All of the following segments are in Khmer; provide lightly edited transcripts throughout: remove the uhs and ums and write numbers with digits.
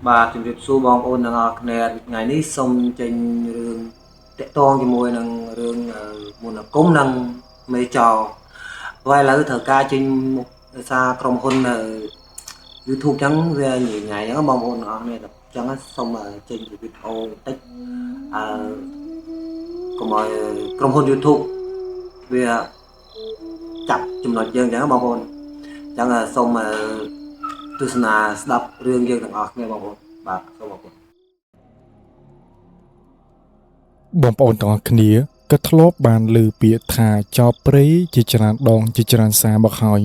បាទជំរាបសួរបងប្អូនទាំងអស់គ្នាថ្ងៃនេះសូមចេញរឿងតាក់ទងជាមួយនឹងរឿងមន្តអាគមនិងមេចោហើយឥឡូវត្រូវការចេញមុខដោយសារក្រុមហ៊ុននៅ YouTube ចឹងវាញ៉ៃញ៉ៃហ្នឹងបងប្អូនទាំងអស់គ្នាអញ្ចឹងសូមចេញវីដេអូបន្តិចកុំឲ្យក្រុមហ៊ុន YouTube វាចាប់ចំណុចយើងអញ្ចឹងបងប្អូនអញ្ចឹងសូមទស្សនាស្ដាប់រឿងយើងទាំងអស់គ្នាបងប្អូនបាទសូមអរគុណបងប្អូនទាំងអស់គ្នាក៏ធ្លាប់បានឮពាក្យថាចោរព្រៃជាច្រើនដងជាច្រើនសារមកហើយ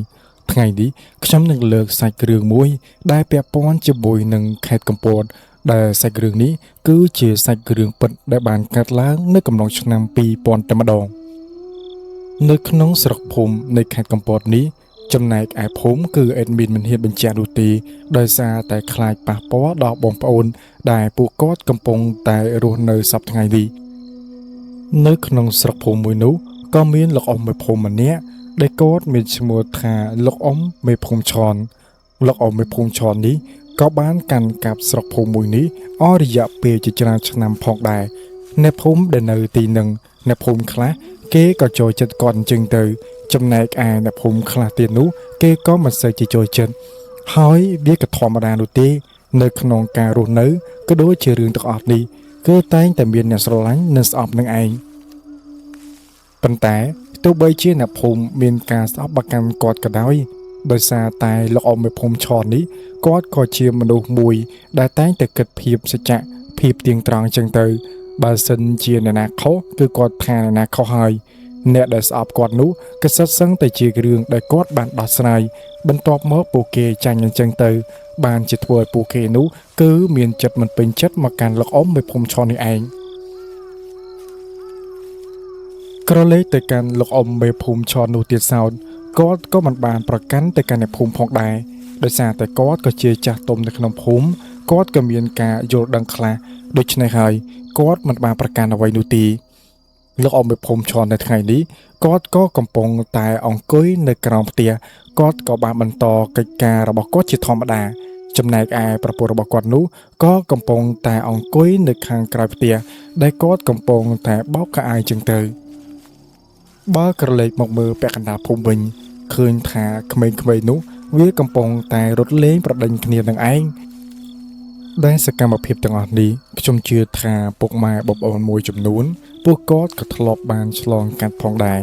ថ្ងៃនេះខ្ញុំនឹងលើកសាច់រឿងមួយដែលពាក់ព័ន្ធជាមួយនឹងខេត្តកំពតដែលសាច់រឿងនេះគឺជាសាច់រឿងពិតដែលបានកើតឡើងនៅកំឡុងឆ្នាំ2000តែម្ដងនៅក្នុងស្រុកភូមិនៃខេត្តកំពតនេះចំណែកឯភូមិគឺអេដមីនមិនហ៊ានបញ្ជាក់នោះទេដោយសារតែខ្លាចប៉ះពាល់ដល់បងប្អូនដែលពួកគាត់កំពុងតែរស់នៅសប្តាហ៍ថ្ងៃនេះនៅក្នុងស្រុកភូមិមួយនោះក៏មានលោកអ៊ំមេភូមិម្នាក់ដែលគាត់មានឈ្មោះថាលោកអ៊ំមេភូមិឆនលោកអ៊ំមេភូមិឆននេះក៏បានកាន់កាប់ស្រុកភូមិមួយនេះអស់រយៈពេលជាច្រើនឆ្នាំផងដែរអ្នកភូមិដែលនៅទីនឹងអ្នកភូមិខ្លះគេក៏ចូលចិត្តគាត់អញ្ចឹងទៅចំណែកឯអ្នកភូមិខ្លះទៀតនោះគេក៏មិនសូវជាចូលចិត្តហើយវាក៏ធម្មតានោះទេនៅក្នុងការរស់នៅក៏ដូចជារឿងទាំងអស់នេះគឺតែងតែមានអ្នកស្រឡាញ់និងស្អប់នឹងឯងប៉ុន្តែទោះបីជាអ្នកភូមិមានការស្អប់បាកាន់គាត់ក៏ដោយដោយសារតែលោកអ៊ំមេភូមិឆននេះគាត់ក៏ជាមនុស្សមួយដែលតែងតែគិតភាពសច្ចៈភាពទៀងត្រង់ចឹងទៅបើសិនជាអ្នកណាខុសគឺគាត់ថាអ្នកណាខុសហើយអ្នកដែលស្អប់គាត់នោះក៏សិតសឹងតែជារឿងដែលគាត់បានដោះស្រាយបន្ទាប់មកពួកគេចាញ់អញ្ចឹងទៅបានជាធ្វើឲ្យពួកគេនោះគឺមានចិត្តមិនពេញចិត្តមកកាន់លោកអ៊ំមេភូមិឆននេះឯងក្រឡេកទៅកាន់លោកអ៊ំមេភូមិឆននោះទៀតសោតគាត់ក៏មិនបានប្រកាន់ទៅកាន់អ្នកភូមិផងដែរដោយសារតែគាត់ក៏ជាចាស់ទុំនៅក្នុងភូមិគាត់ក៏មានការយល់ដឹងខ្លះដូច្នេះហើយគាត់មិនបានប្រកាន់អ្វីនោះទេលោកអ៊ំមេភូមិឆននៅថ្ងៃនេះគាត់ក៏កំពុងតែអង្គុយនៅក្រោមផ្ទះគាត់ក៏បានបន្តកិច្ចការរបស់គាត់ជាធម្មតាចំណែកឯប្រពន្ធរបស់គាត់នោះក៏កំពុងតែអង្គុយនៅខាងក្រៅផ្ទះដែលគាត់កំពុងតែបោកខោអាវចឹងទៅបើក្រឡេកមកមើលពាក់កណ្ដាលភូមិវិញឃើញថាក្មេងៗនោះវាកំពុងតែរត់លេងប្រដេញគ្នានឹងឯងដែលសកម្មភាពទាំងអស់នេះខ្ញុំជឿថាពុកម៉ែបងប្អូនមួយចំនួនពួកគាត់ក៏ធ្លាប់បានឆ្លងកាត់ផងដែរ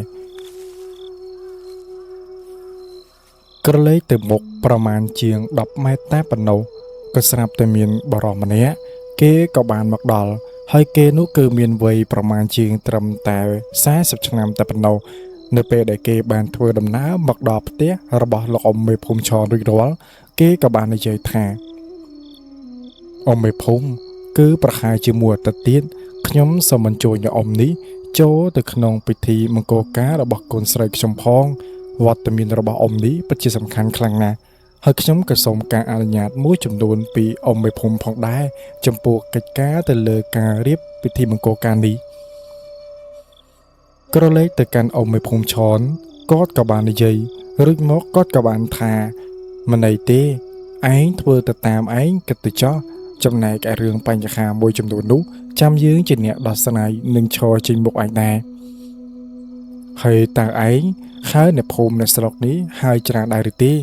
ក្រឡេកទៅមុខប្រមាណជាង10ម៉ែត្រតែប៉ុណ្ណោះក៏ស្រាប់តែមានបរិសម្នាក់គេក៏បានមកដល់ហើយគេនោះគឺមានវ័យប្រមាណជាងត្រឹមតែ40ឆ្នាំតែប៉ុណ្ណោះនៅពេលដែលគេបានធ្វើដំណើរមកដល់ផ្ទះរបស់លោកអ៊ំមេភូមិឆនរួចរាល់គេក៏បាននិយាយថាអ៊ំមេភូមិគឺប្រហែលជាមួយអាទិត្យទៀតខ្ញុំសូមអញ្ជើញអ្នកអ៊ំនេះចូលទៅក្នុងពិធីមង្គលការរបស់កូនស្រីខ្ញុំផងវត្តមានរបស់អ៊ំនេះពិតជាសំខាន់ខ្លាំងណាស់ហើយខ្ញុំក៏សូមការអនុញ្ញាតមួយចំនួនពីអ៊ំមេភូមិផងដែរចំពោះកិច្ចការទៅលើការរៀបពិធីមង្គលការនេះក្រឡេកទៅកាន់អ៊ំមេភូមិឆនគាត់ក៏បាននិយាយរួចមកគាត់ក៏បានថាមិនអីទេឯងធ្វើទៅតាមឯងគិតទៅចោះចំណែកឯរឿងបញ្ហាមួយចំនួននោះចាំយើងជាអ្នកដោះស្រាយនឹងឈរចេញមុខឯងដែរហើយតើឯងហៅអ្នកភូមិអ្នកស្រុកនេះហើយច្រើនដែរឬទេ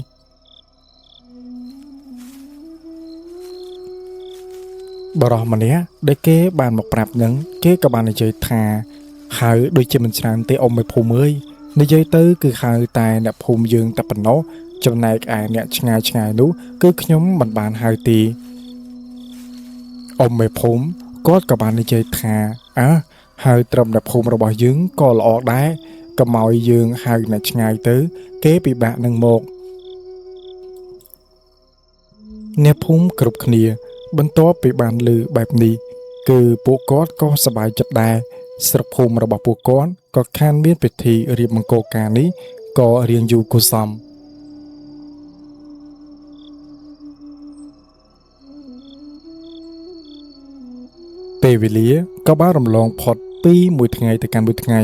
បរិសម្នាក់ដែលគេបានមកប្រាប់នឹងគេក៏បាននិយាយថាហៅដូចជាមិនច្រើនទេអ៊ំមេភូមិអើយនិយាយទៅគឺហៅតែអ្នកភូមិយើងតែប៉ុណ្ណោះចំណែកឯអ្នកឆ្ងាយនោះគឺខ្ញុំមិនបានហៅទេអ៊ំមេភូមិគាត់ក៏បាននិយាយថាហៅត្រឹមអ្នកភូមិរបស់យើងក៏ល្អដែរកុំឲ្យយើងហៅអ្នកឆ្ងាយទៅគេពិបាកនឹងមកអ្នកភូមិគ្រប់គ្នាបន្ទាប់ពីបានឮបែបនេះគឺពួកគាត់ក៏សប្បាយចិត្តដែរស្រុកភូមិរបស់ពួកគាត់ក៏ខានមានពិធីរៀបមង្គលការនេះក៏រៀងយូរគួរសមពេលវេលាក៏បានរំលងផុតពីមួយថ្ងៃទៅកាន់មួយថ្ងៃ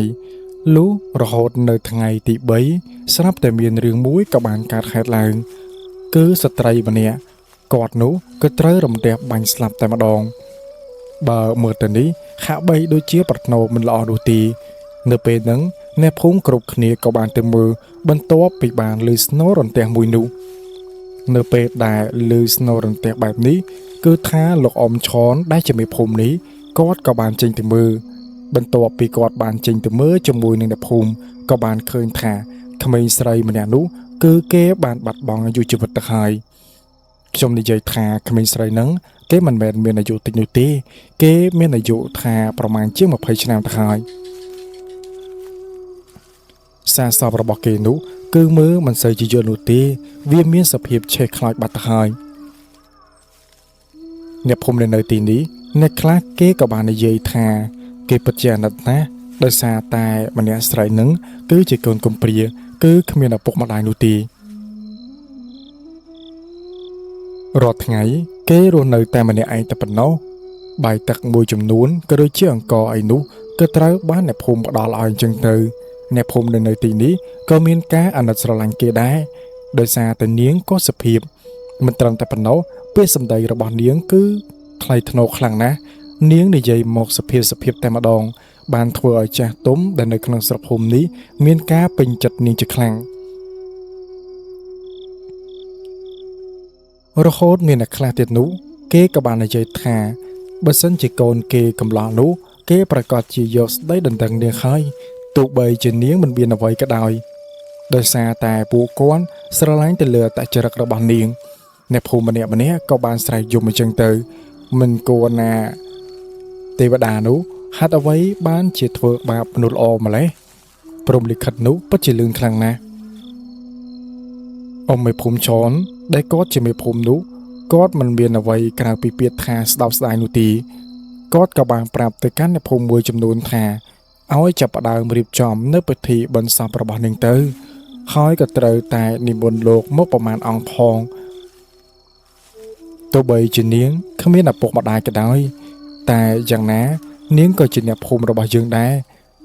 លុះរហូតនៅថ្ងៃទី3ស្រាប់តែមានរឿងមួយក៏បានកើតហេតុឡើងគឺស្ត្រីម្នាក់ គាត់នោះក៏ត្រូវរំទះបាញ់ស្លាប់តែម្ដងបើមើលទៅនេះហាក់បីដូចជាប្រផ្នូលមិនល្អនោះទេនៅពេលហ្នឹងអ្នកភូមិគ្រប់គ្នាក៏បានទៅមើលបន្ទាប់ពីបានឮស្នូររន្ទះមួយនោះនៅពេលដែលឮស្នូររន្ទះបែបនេះគឺថាលោកអ៊ំឆនដែលជាមេភូមិនេះគាត់ក៏បានចេញទៅមើលបន្ទាប់ពីគាត់បានចេញទៅមើលជាមួយនឹងអ្នកភូមិក៏បានឃើញថាក្មេងស្រីម្នាក់នោះគឺគេបានបាត់បង់អាយុជីវិតទៅហើយខ្ញុំនិយាយថាក្មេងស្រីហ្នឹងគេមិនមែនមានអាយុតិចនោះទេគេមានអាយុថាប្រមាណជាង20ឆ្នាំទៅហើយសារសពរបស់គេនោះគឺមើលមិនសូវជាយល់នោះទេវាមានសភាពឆេះខ្លោចបាត់ទៅហើយអ្នកភូមិនៅទីនេះអ្នកខ្លះគេក៏បាននិយាយថាគេពិតជាអាណិតណាស់ដោយសារតែម្នាក់ស្រីនឹងគឺជាកូនកំព្រាគឺគ្មានឪពុកម្ដាយនោះទេរាល់ថ្ងៃគេរស់នៅតែម្នាក់ឯងតែប៉ុណ្ណោះបាយទឹកមួយចំនួនក៏ដូចជាអង្ករអីនោះក៏ត្រូវបានអ្នកភូមិផ្ដល់ឲ្យអញ្ចឹងទៅអ្នកភូមិនៅទីនេះក៏មានការអាណិតស្រឡាញ់គេដែរដោយសារតែនាងក៏សុភាពមិនត្រឹមតែប៉ុណ្ណោះពាក្យសម្ដីរបស់នាងគឺថ្លៃថ្នូរខ្លាំងណាស់នាងនិយាយមកសុភាពតែម្ដងបានធ្វើឲ្យចាស់ទុំដែលនៅក្នុងស្រុកភូមិនេះមានការពេញចិត្តនាងជាខ្លាំងរហូតមានអ្នកខ្លះទៀតនោះគេក៏បាននិយាយថាបើសិនជាកូនគេកំឡោះនោះគេប្រកាសជាយកស្ដីដណ្ដឹងនាងហើយទោះបីជានាងមិនមានអ្វីក៏ដោយដោយសារតែពួកគាត់ស្រឡាញ់ទៅលើអត្តចរិតរបស់នាងអ្នកភូមិម្នាក់ក៏បានស្រែកយំអញ្ចឹងទៅមិនគួរណាទេវតានោះហាត់អ្វីបានជាធ្វើបាបមនុស្សល្អម្លេះព្រមលិខិតនោះពិតជាលឿនខ្លាំងណាស់អ៊ំមេភូមិឆនដែលគាត់ជាមេភូមិនោះគាត់មិនមានអ្វីក្រៅពីពាក្យថាស្ដោកស្ដាយនោះទេគាត់ក៏បានប្រាប់ទៅកាន់អ្នកភូមិមួយចំនួនថាឲ្យចាប់ផ្ដើមរៀបចំនៅពិធីបុណ្យសពរបស់នាងទៅហើយក៏ត្រូវតែនិមន្តលោកមកប្រមាណអង្គផងទោះបីជានាងគ្មានឪពុកម្ដាយក៏ដោយតែយ៉ាងណានាងក៏ជាអ្នកភូមិរបស់យើងដែរ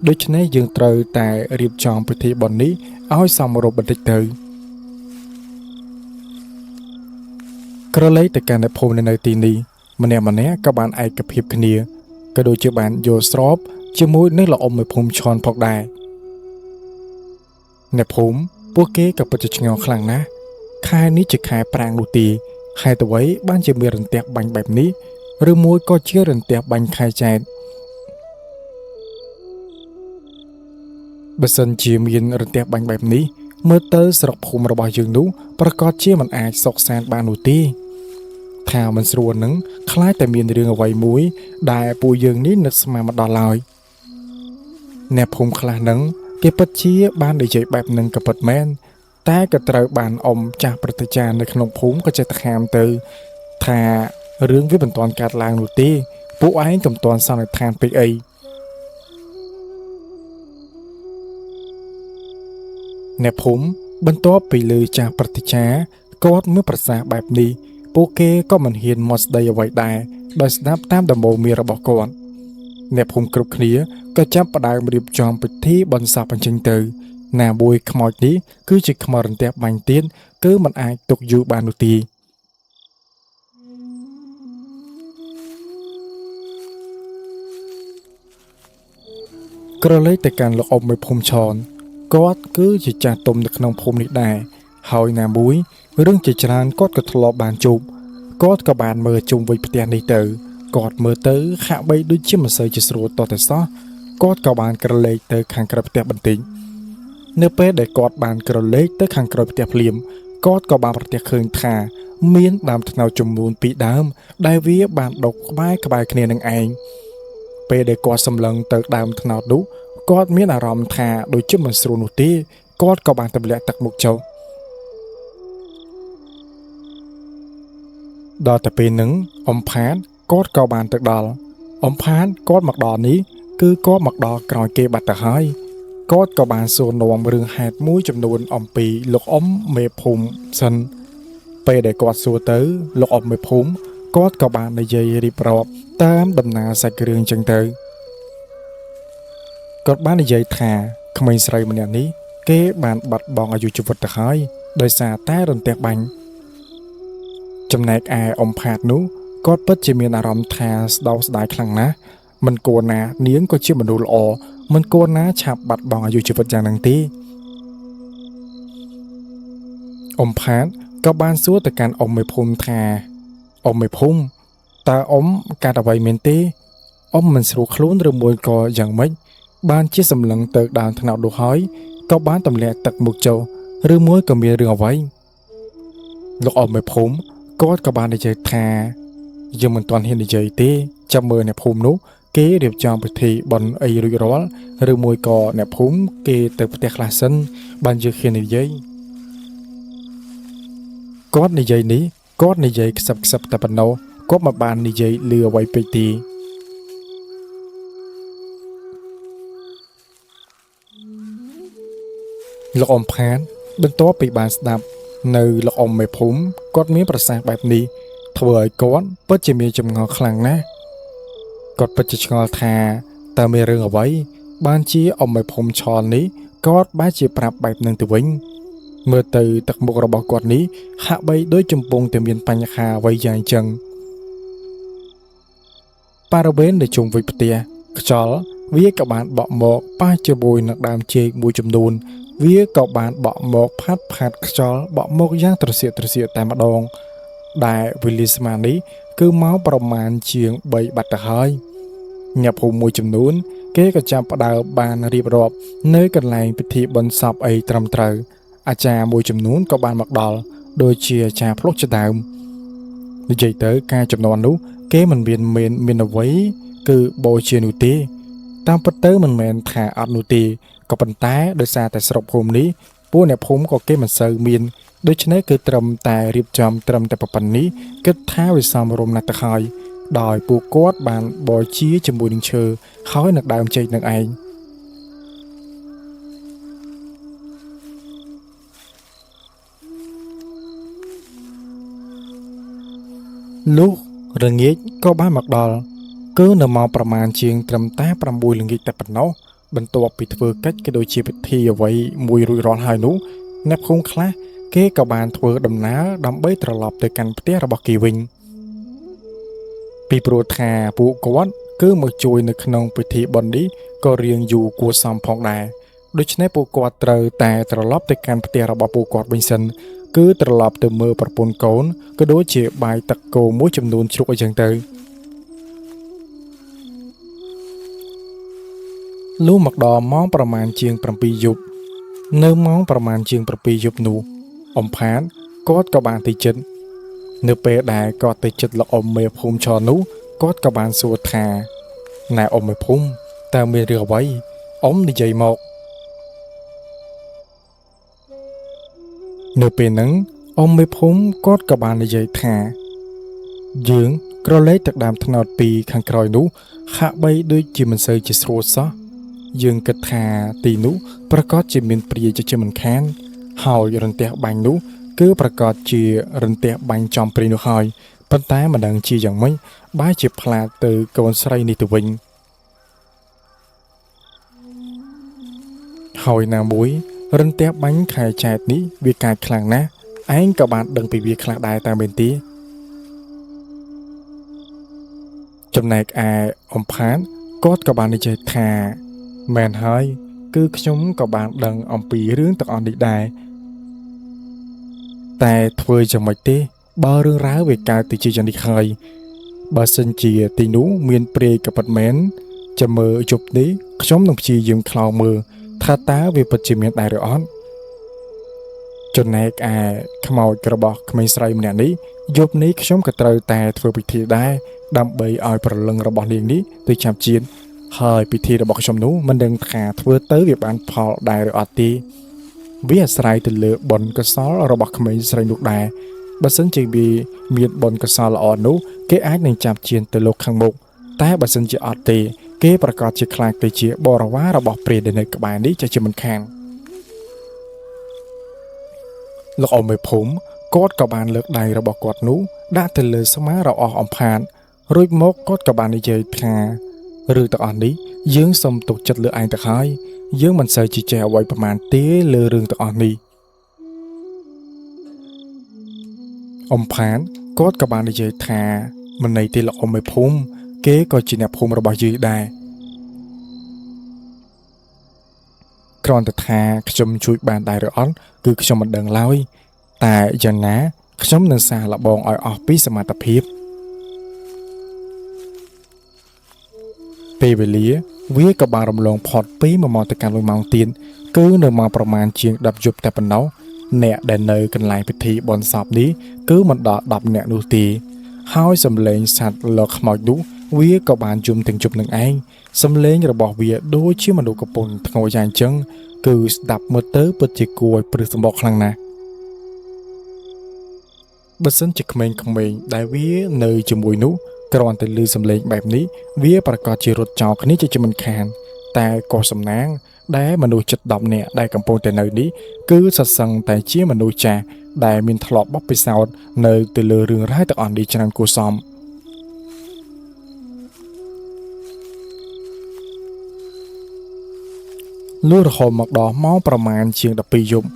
ដូច្នេះយើងត្រូវតែរៀបចំពិធីបុណ្យនេះឲ្យសមរម្យបន្តិចទៅក្រឡេកទៅកាន់អ្នកភូមិនៅទីនេះម្នាក់ក៏បានឯកភាពគ្នាក៏ដូចជាបានយល់ស្របជាមួយនឹងលោកអ៊ំមេភូមិឆនផងដែរអ្នកភូមិពួកគេក៏ពិតជាឆ្ងល់ខ្លាំងណាស់ខែនេះជាខែប្រាំងនោះទេហេតុអ្វីបានជាមានរន្ទះបាញ់បែបនេះឬមួយក៏ជារន្ទះបាញ់ខែចែកបើសិនជាមានរន្ទះបាញ់បែបនេះមើលទៅស្រុកភូមិរបស់យើងនោះប្រកាសជាមិនអាចសុខសាន្តបាននោះទេថាមិនស្រួលនឹងខ្លាចតែមានរឿងអ្វីមួយដែលពួកយើងនេះនឹកស្មានមកដល់ឡើយអ្នកភូមិខ្លះនឹងគេពិតជាបាននិយាយបែបនឹងក៏ពិតមែនតែក៏ត្រូវបានអ៊ំចាស់ព្រឹទ្ធាចារ្យនៅក្នុងភូមិក៏ចេះតែខាមទៅថារឿងវាមិនទាន់កើតឡើងនោះទេពួកឯងកំទាន់សន្និដ្ឋានពេកអីអ្នកភូមិបន្ទាប់ពីលើចាស់ព្រឹទ្ធាចារ្យគាត់មានប្រសាសន៍បែបនេះពួកគេក៏មិនហ៊ានមកស្ដីអ្វីដែរដោយស្ដាប់តាមដំបូន្មានរបស់គាត់អ្នកភូមិគ្រប់គ្នាក៏ចាប់ផ្ដើមរៀបចំពិធីបុណ្យសពអញ្ចឹងទៅណាមួយខ្មោចនេះគឺជាខ្មោចរន្ទះបាញ់ទៀតគឺមិនអាចទុកយូរបាននោះទេក្រឡេកទៅកាន់លោកអ៊ំមេភូមិឆនគាត់គឺជាចាស់ទុំនៅក្នុងភូមិនេះដែរហើយណាមួយរឿងជាច្រើនគាត់ក៏ធ្លាប់បានជួបគាត់ក៏បានមើលជុំវិញផ្ទះនេះទៅគាត់មើលទៅហាក់បីដូចជាមិនសូវជាស្រួលតតែសោះគាត់ក៏បានក្រឡេកទៅខាងក្រៅផ្ទះបន្តិចនៅពេលដែលគាត់បានក្រឡេកទៅខាងក្រៅផ្ទះភ្លាមគាត់ក៏បានប្រទះឃើញថាមានដើមត្នោតចំនួន2ដើមដែលវាបានដុកក្បែរគ្នានឹងឯងពេលដែលគាត់សម្លឹងទៅដើមត្នោតនោះគាត់មានអារម្មណ៍ថាដូចជាមិនស្រួលនោះទេគាត់ក៏បានទម្លាក់ទឹកមុខចុះដល់តែពេលហ្នឹងអ៊ំផាតគាត់ក៏បានទៅដល់អ៊ំផាតគាត់មកដល់នេះគឺគាត់មកដល់ក្រោយគេបាត់ទៅហើយគាត់ក៏បានសួរនាំរឿងហេតុមួយចំនួនអំពីលោកអ៊ំមេភូមិសិនពេលដែលគាត់សួរទៅលោកអ៊ំមេភូមិគាត់ក៏បាននិយាយរៀបរាប់តាមដំណើរសាច់រឿងចឹងទៅគាត់បាននិយាយថាក្មេងស្រីម្នាក់នេះគេបានបាត់បង់អាយុជីវិតទៅហើយដោយសារតែរន្ទះបាញ់ ចំណែកឯអ៊ំផាតនោះគាត់ពិតជាមានអារម្មណ៍ថាស្ដោកស្ដាយខ្លាំងណាស់មិនគួរណានាងក៏ជាមនុស្សល្អមិនគួរណាឆាប់បាត់បង់អាយុជីវិតយ៉ាងហ្នឹងទេអ៊ំផាតក៏បានសួរទៅកាន់អ៊ំមេភូមិថាអ៊ំមេភូមិតើអ៊ំកាត់អ្វីមែនទេអ៊ំមិនស្រួលខ្លួនឬមួយក៏យ៉ាងម៉េចបានជាសម្លឹងទៅដើមថ្នោតនោះហើយក៏បានទម្លាក់ទឹកមុខចុះឬមួយក៏មានរឿងអ្វីលោកអ៊ំមេភូមិគាត់ក៏បាននិយាយថាយើងមិនទាន់ហ៊ាននិយាយទេចាំមើលអ្នកភូមិនោះគេរៀបចំពិធីបន់អីរួចរាល់ឬមួយក៏អ្នកភូមិគេទៅផ្ទះខ្លះសិនបានយើងហ៊ាននិយាយគាត់និយាយនេះគាត់និយាយខ្សឹបតែប៉ុណ្ណោះគាត់មិនបាននិយាយលឺអ្វីពេកទេលោកអ៊ំផាតបន្ទាប់ពីបានស្ដាប់នៅលោកអ៊ំមេភូមិគាត់មានប្រសាសន៍បែបនេះធ្វើឲ្យគាត់ពិតជាមានចម្ងល់ខ្លាំងណាស់គាត់ពិតជាឆ្ងល់ថាតើមានរឿងអ្វីបានជាអ៊ំមេភូមិឆលនេះគាត់បែរជាប្រាប់បែបនឹងទៅវិញមើលទៅទឹកមុខរបស់គាត់នេះហាក់បីដូចចំពុងតែមានបញ្ហាអ្វីយ៉ាងចឹងបរិវេណនៅជុំវិញផ្ទះខ្យល់វាក៏បានបក់មកប៉ះជាមួយនឹងដើមចេកមួយចំនួនវាក៏បានបក់មកផាត់ខ្យល់បក់មកយ៉ាងត្រសៀកតែម្ដងដែលវេលាស្មាននេះគឺមកប្រមាណជាង3បាត់ទៅហើយអ្នកភូមិមួយចំនួនគេក៏ចាប់ផ្ដើមបានរៀបរាប់នៅកន្លែងពិធីបុណ្យសពអីត្រឹមត្រូវអាចារ្យមួយចំនួនក៏បានមកដល់ដូចជាអាចារ្យភ្លុកជាដើមនិយាយទៅការចំនួននោះគេមិនមានអ្វីគឺបូជានោះទេតាមពិតទៅមិនមែនថាអត់នោះទេក៏ប៉ុន្តែដោយសារតែស្រុកភូមិនេះពួកអ្នកភូមិក៏គេមិនសូវមានដូច្នេះគឺត្រឹមតែរៀបចំត្រឹមតែប៉ុណ្ណេះគិតថាវាសមរម្យណាស់ទៅហើយដោយពួកគាត់បានបូជាជាមួយនឹងឈើហើយនឹងដើមចេកនឹងឯងលុះរងាចក៏បានមកដល់គឺនៅម៉ោងប្រមាណជាងត្រឹមតែ9ល្ងាចតែប៉ុណ្ណោះបន្ទាប់ពីធ្វើកិច្ចក៏ដូចជាពិធីអ្វីមួយរួចរាល់ហើយនោះអ្នកភូមិខ្លះគេក៏បានធ្វើដំណើរដើម្បីត្រឡប់ទៅកាន់ផ្ទះរបស់គេវិញពីព្រោះថាពួកគាត់គឺមកជួយនៅក្នុងពិធីបុណ្យនេះក៏រៀងយូរគួរសមផងដែរដូច្នេះពួកគាត់ត្រូវតែត្រឡប់ទៅកាន់ផ្ទះរបស់ពួកគាត់វិញសិនគឺត្រឡប់ទៅមើលប្រពន្ធកូនក៏ដូចជាបាយទឹកគោមួយចំនួនជ្រូកអីចឹងទៅលុះមកដល់ម៉ោងប្រមាណជាង7យប់នៅម៉ោងប្រមាណជាង7យប់នោះអ៊ំផាតគាត់ក៏បានទៅចិត្តនៅពេលដែលគាត់ទៅចិត្តលោកអ៊ំមេភូមិឆោនោះគាត់ក៏បានសួរថាណែអ៊ំមេភូមិតើមានរឿងអ្វីអ៊ំនិយាយមកនៅពេលហ្នឹងអ៊ំមេភូមិគាត់ក៏បាននិយាយថាយើងក្រឡេកទឹកដើមថ្នោតពីខាងក្រោយនោះហាក់បីដូចជាមិនសូវជាស្រួលសោះយើងគិតថាទីនោះប្រកាសជាមានព្រាយជាមិនខានហើយរន្ទះបាញ់នោះគឺប្រកាសជារន្ទះបាញ់ចំព្រាយនោះហើយប៉ុន្តែមិនដឹងជាយ៉ាងម៉េចបែរជាផ្លាតទៅកូនស្រីនេះទៅវិញហើយណាមួយរន្ទះបាញ់ខែចែកនេះវាកាចខ្លាំងណាស់ឯងក៏បានដឹងពីវាខ្លះដែរតែមែនទេចំណែកឯអ៊ំផាតគាត់ក៏បាននិយាយថាមែនហើយគឺខ្ញុំក៏បានដឹងអំពីរឿងទាំងអស់នេះដែរតែធ្វើយ៉ាងម៉េចទេបើរឿងរ៉ាវវាកើតទៅជាយ៉ាងនេះហើយបើសិនជាទីនោះមានព្រាយក៏ពិតមែនចាំមើលយប់នេះខ្ញុំនឹងព្យាយាមខ្លោងមើលថាតើវាពិតជាមានដែរឬអត់ចំណែកឯខ្មោចរបស់ក្មេងស្រីម្នាក់នេះយប់នេះខ្ញុំក៏ត្រូវតែធ្វើពិធីដែរដើម្បីឲ្យប្រលឹងរបស់នាងនេះទៅចាប់ជាតិហើយពិធីរបស់ខ្ញុំនោះមិនដឹងថាធ្វើទៅវាបានផលដែរឬអត់ទេវាអាស្រ័យទៅលើបុណ្យកុសលរបស់ក្មេងស្រីនោះដែរបើសិនជាវាមានបុណ្យកុសលល្អនោះគេអាចនឹងចាប់ជាតិទៅលោកខាងមុខតែបើសិនជាអត់ទេគេប្រកាសជាខ្លាចទៅជាបរិវាររបស់ព្រាយដែលនៅក្បែរនេះជាមិនខានលោកអ៊ំមេភូមិគាត់ក៏បានលើកដៃរបស់គាត់នោះដាក់ទៅលើស្មារបស់អ៊ំផាតរួចមកគាត់ក៏បាននិយាយថារឿងទាំងអស់នេះយើងសុំទុកចិត្តលើឯងទៅហើយយើងមិនសូវជាចេះអ្វីប្រមាណទេលើរឿងទាំងអស់នេះអ៊ំផាត គាត់ក៏បាននិយាយថាមិនន័យទេលោកអ៊ំមេភូមិគេក៏ជាអ្នកភូមិរបស់យើងដែរគ្រាន់តែថាខ្ញុំជួយបានដែរឬអត់គឺខ្ញុំមិនដឹងឡើយតែយ៉ាងណាខ្ញុំនឹងសារលបងឲ្យអស់ពីសមត្ថភាពពេលវេលាវាក៏បានរំលងផុតពី1ម៉ោងទៅកាន់1ម៉ោងទៀតគឺនៅម៉ោងប្រមាណជាង10យប់តែប៉ុណ្ណោះអ្នកដែលនៅកន្លែងពិធីបុណ្យសពនេះគឺមិនដល់10នាក់នោះទេហើយសំឡេងសត្វលោកខ្មោចនោះវាក៏បានយំទាំងជប់នឹងឯងសំឡេងរបស់វាដូចជាមនុស្សកំពុងធ្ងោយ៉ាងអញ្ចឹងគឺស្ដាប់មើលទៅពិតជាគួរឲ្យព្រឺសម្បកខ្លាំងណាស់បើសិនជាក្មេងៗដែលវានៅជាមួយនោះគ្រាន់តែឮសំឡេងបែបនេះវាប្រកាសជារត់ចោលគ្នាជាមិនខានតែក៏សំណាងដែលមនុស្សជិត10នាក់ដែលកំពុងតែនៅនេះគឺសសឹងតែជាមនុស្សចាស់ដែលមានធ្លាប់បបពិសោធន៍នៅទៅលើរឿងរ៉ាវទាំងអស់នេះច្រើនគួរសមលុះរហូតមកដល់ម៉ោងប្រមាណជាង12យប់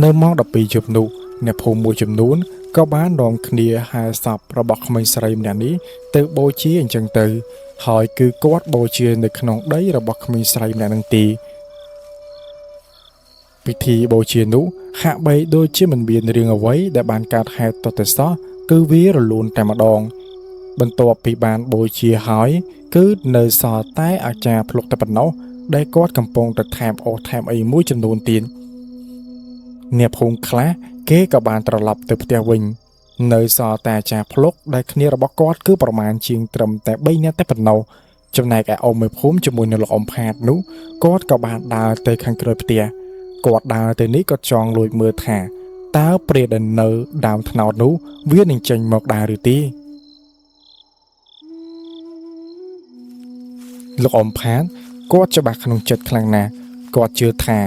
នៅម៉ោង12យប់នោះអ្នកភូមិមួយចំនួនក៏បាននាំគ្នាហែសពរបស់ក្មេងស្រីម្នាក់នេះទៅបូជាអញ្ចឹងទៅហើយគឺគាត់បូជានៅក្នុងដីរបស់ក្មេងស្រីម្នាក់នឹងទីពិធីបូជានោះហាក់បីដូចជាមិនមានរឿងអ្វីដែលបានកើតហេតុទៅតែសោះគឺវារលូនតែម្ដងបន្ទាប់ពីបានបូជាហើយគឺនៅសល់តែអាចារ្យភ្លុកតែប៉ុណ្ណោះដែលគាត់កំពុងតែថែមអូសថែមអីមួយចំនួនទៀតអ្នកភូមិខ្លះគេក៏បានត្រឡប់ទៅផ្ទះវិញនៅសល់តែអាចារ្យភ្លុកដែលគ្នារបស់គាត់គឺប្រមាណជាងត្រឹមតែ3នាក់តែប៉ុណ្ណោះចំណែកឯអ៊ំមេភូមិជាមួយនឹងលោកអ៊ំផាតនោះគាត់ក៏បានដើរទៅខាងក្រោយផ្ទះគាត់ដើរទៅនេះក៏ចង់លួចមើលថាតើព្រាយដែលនៅដើមថ្នោតនោះវានឹងចេញមកដែរឬទេលោកអ៊ំផាតគាត់ច្បាស់ក្នុងចិត្តខ្លាំងណាស់គាត់ជឿថា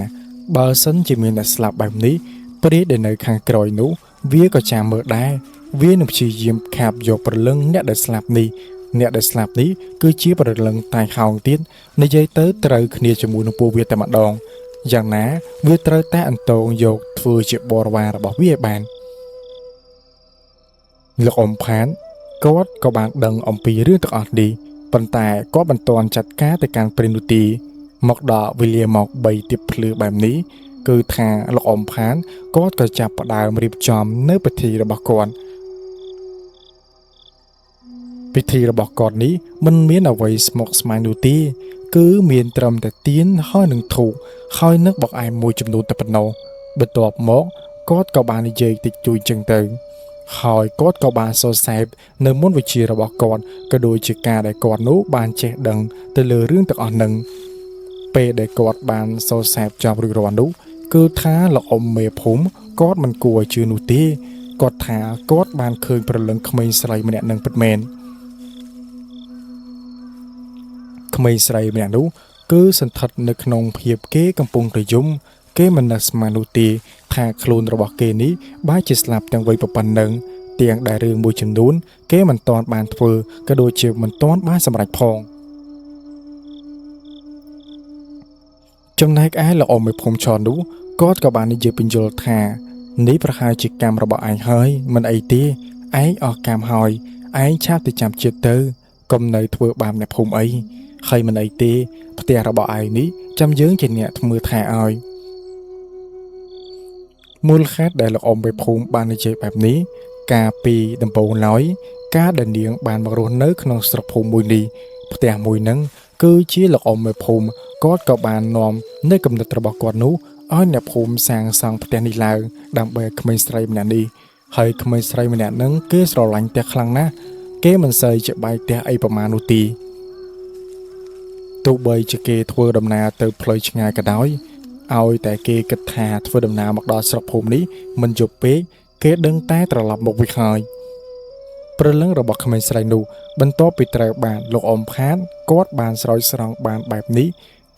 បើសិនជាមានអ្នកស្លាប់បែបនេះព្រាយដែលនៅខាងក្រោយនោះវាក៏ចាំមើលដែរវានឹងព្យាយាមខាបយកព្រលឹងអ្នកដែលស្លាប់នេះគឺជាព្រលឹងតែហោងទៀតនិយាយទៅត្រូវគ្នាជាមួយនឹងពួកវាតែម្ដងយ៉ាងណាវាត្រូវតែអន្តងយកធ្វើជាបរិវាររបស់វាឲ្យបានលោកអ៊ំផានគាត់ក៏បានដឹងអំពីរឿងទាំងអស់នេះប៉ុន្តែគាត់មិនទាន់ចាត់ការទៅកាន់ព្រះនោះទេមកដល់វេលាមក3ទៀបភ្លឺបែបនេះគឺថាលោកអ៊ំផានគាត់ក៏ចាប់ផ្ដើមរៀបចំនៅពិធីរបស់គាត់ពិធីរបស់គាត់នេះមិនមានអ្វីស្មុគស្មាញនោះទេគឺមានត្រឹមតែទៀនហើយនឹងធូបហើយនឹងបង្អែមមួយចំនួនតែប៉ុណ្ណោះបន្ទាប់មកគាត់ក៏បាននិយាយតិចតួចចឹងទៅហើយគាត់ក៏បានសរសើរនៅមុនវិជារបស់គាត់ក៏ដូចជាការដែលគាត់នោះបានចេះដឹងទៅលើរឿងទាំងអស់ហ្នឹងពេលដែលគាត់បានសរសើរចប់រួចរាល់នោះគឺថាលោកអ៊ំមេភូមិគាត់មិនគួរជឿនោះទេគាត់ថាគាត់បានឃើញព្រលឹងក្មេងស្រីម្នាក់នឹងពិតមែនក្មេងស្រីម្នាក់នោះគឺសន្ធិដ្ឋនៅក្នុងភាពគេកំពុងតែយំគេមិននឹកស្មាននោះទេថាខ្លួនរបស់គេនេះបែរជាស្លាប់ទាំងវ័យប៉ុណ្ណឹងទាំងដែលរឿងមួយចំនួនគេមិនទាន់បានធ្វើក៏ដូចជាមិនទាន់បានសម្រេចផងចំណែកឯលោកអ៊ំមេភូមិឆននោះគាត់ក៏បាននិយាយបញ្យល់ថានេះប្រហែលជាកម្មរបស់ឯងហើយមិនអីទេឯងអស់កម្មហើយឯងឆាប់ទៅចាំជាតិទៅកុំនៅធ្វើបាបអ្នកភូមិអីហើយមិនអីទេផ្ទះរបស់ឯងនេះចាំយើងជាអ្នកធ្វើថែឲ្យមូលហេតុដែលលោកអ៊ំមេភូមិបាននិយាយបែបនេះកាលពីដំបូងឡើយការដែលនាងបានមករស់នៅក្នុងស្រុកភូមិមួយនេះផ្ទះមួយហ្នឹងគឺជាលោកអ៊ំមេភូមិគាត់ក៏បាននាំនៅគំនិតរបស់គាត់នោះឲ្យអ្នកភូមិសាងសង់ផ្ទះនេះឡើងដើម្បីក្មេងស្រីម្នាក់នេះហើយក្មេងស្រីម្នាក់ហ្នឹងគេស្រឡាញ់ផ្ទះខ្លាំងណាស់គេមិនសូវជាបែកផ្ទះអីប្រមាណនោះទេទោះបីជាគេធ្វើដំណើរទៅផ្លូវឆ្ងាយក៏ដោយឲ្យតែគេគិតថាធ្វើដំណើរមកដល់ស្រុកភូមិនេះមិនយប់ពេកគេដឹងតែត្រឡប់មកវិញហើយព្រលឹងរបស់ក្មេងស្រីនោះបន្ទាប់ពីត្រូវបានលោកអ៊ំផាតគាត់បានស្រោចស្រង់បានបែបនេះ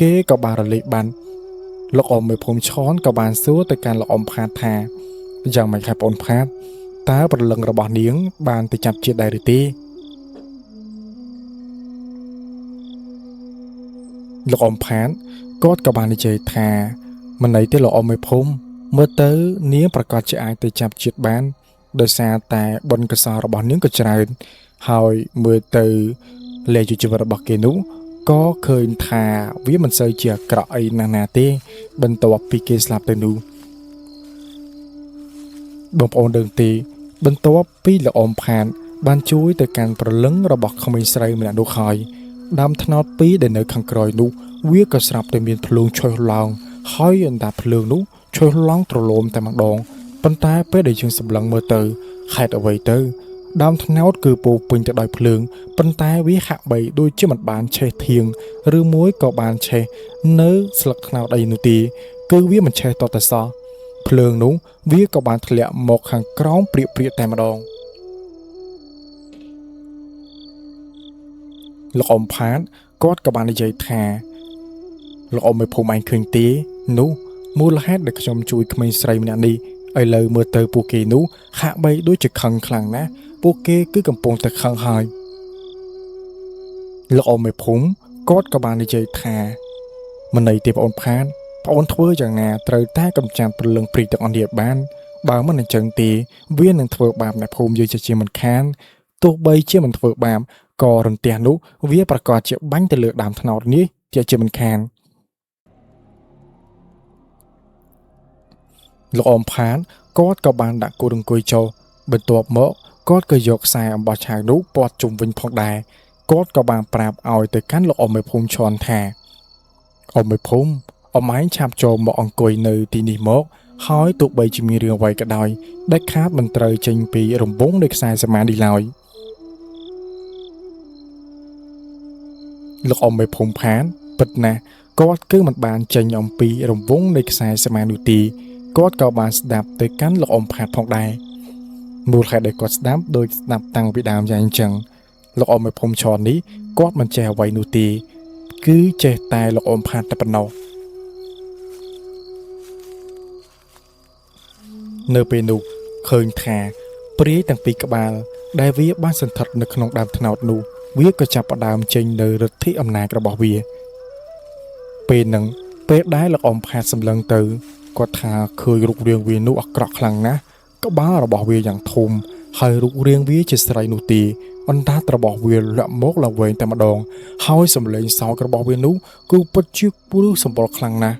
គេក៏បានរលេចបានលោកអ៊ំមេភូមិឆនក៏បានសួរទៅកាន់លោកអ៊ំផាតថាយ៉ាងម៉េចហើយបងផាតតើព្រលឹងរបស់នាងបានទៅចាប់ជាតិដែរឬទេលោកអ៊ំផាតគាត់ក៏បាននិយាយថាមិនន័យទេលោកអ៊ំមេភូមិមើលទៅនាងប្រកាសជាអាចទៅចាប់ជាតិបាន ដោយសារតែបុណ្យកុសលរបស់នាងក៏ច្រើនហើយមើលទៅលេខជីវិតរបស់គេនោះក៏ឃើញថាវាមិនសូវជាអាក្រក់អីណាស់ណាទេបន្ទាប់ពីគេស្លាប់ទៅនោះបងប្អូនដឹងទេបន្ទាប់ពីលោកអ៊ំផានបានជួយទៅកាន់ប្រលឹងរបស់ក្មេងស្រីម្នាក់នោះហើយដើមថ្នោតពីរដែលនៅខាងក្រោយនោះវាក៏ស្រាប់តែមានភ្លើងឆេះឡើងហើយអណ្ដាតភ្លើងនោះឆេះឡើងទ្រលោមតែម្ដងប៉ុន្តែពេលដែលយើងសម្លឹងមើលទៅហេតុអ្វីទៅដើមថ្នោតគឺពោពេញទៅដោយភ្លើងប៉ុន្តែវាហាក់បីដូចជាមិនបានឆេះធៀងឬមួយក៏បានឆេះនៅស្លឹកថ្នោតអីនោះទេគឺវាមិនឆេះតតែសោះភ្លើងនោះវាក៏បានធ្លាក់មកខាងក្រោមព្រាកតែម្ដងលោកអ៊ំផាតគាត់ក៏បាននិយាយថាលោកអ៊ំមិនភូមិឯងឃើញទេនោះមូលហេតុដែលខ្ញុំជួយក្មេងស្រីម្នាក់នេះឥឡូវមើលទៅពួកគេនោះហាក់បីដូចជាខឹងខ្លាំងណាស់ពួកគេគឺកំពុងតែខឹងហើយលោកអ៊ំមិនភូមិគាត់ក៏បាននិយាយថាមិនន័យទេបងអូនផាតបងអូនធ្វើយ៉ាងណាត្រូវតែកំចាត់ព្រលឹងព្រីទាំងអស់នេះបានបើមិនអញ្ចឹងទេវានឹងធ្វើបាបអ្នកភូមិយើងជាមិនខានទោះបីជាមិនធ្វើបាបក៏រន្ទះនោះវាប្រកាសជាបាញ់ទៅលើដើមថ្នោតនេះជាមិនខានលោកអ៊ំផានគាត់ក៏បានដាក់គូរអង្គុយចុះបន្ទាប់មកគាត់ក៏យកខ្សែអំបោះឆៅនោះព័ទ្ធជុំវិញផងដែរគាត់ក៏បានប្រាប់ឲ្យទៅកាន់លោកអ៊ំមេភូមិឈន់ថាអ៊ំមេភូមិអ៊ំឯងឆាប់ចូលមកអង្គុយនៅទីនេះមកហើយទោះបីជាមានរឿងអ្វីក៏ដោយដែលខាតមិនត្រូវចេញពីរង្វង់នៃខ្សែសមាធិឡើយលោកអ៊ំមេភូមិផានពិតណាស់គាត់គឺមិនបានចេញអំពីរង្វង់នៃខ្សែសមាធិនោះទេគាត់ក៏បានស្ដាប់ទៅកាន់លោកអ៊ំផាតផងដែរមូលហេតុដែលគាត់ស្ដាប់ដោយស្ដាប់តាំងពីដើមយ៉ាងអញ្ចឹងលោកអ៊ំមេភូមិឈរនេះគាត់មិនចេះអ្វីនោះទេគឺចេះតែលោកអ៊ំផាតតែប៉ុណ្ណោះនៅពេលនោះឃើញថាព្រាយទាំងពីរក្បាលដែលវាបានសន្ធិដ្ឋនៅក្នុងដើមថ្នោតនោះវាក៏ចាប់ផ្ដើមចេញនៅឫទ្ធិអំណាចរបស់វាពេលហ្នឹងពេលដែលលោកអ៊ំផាតសម្លឹងទៅគាត់ថាឃើញរូបរាងវានោះអាក្រក់ខ្លាំងណាស់ក្បាលរបស់វាយ៉ាងធំហើយរូបរាងវាជាស្រីនោះទេអណ្ដាតរបស់វាលាក់មកឡើងវែងតែម្ដងហើយសម្លេងសោករបស់វានោះគឺពិតជាព្រឺសម្បល់ខ្លាំងណាស់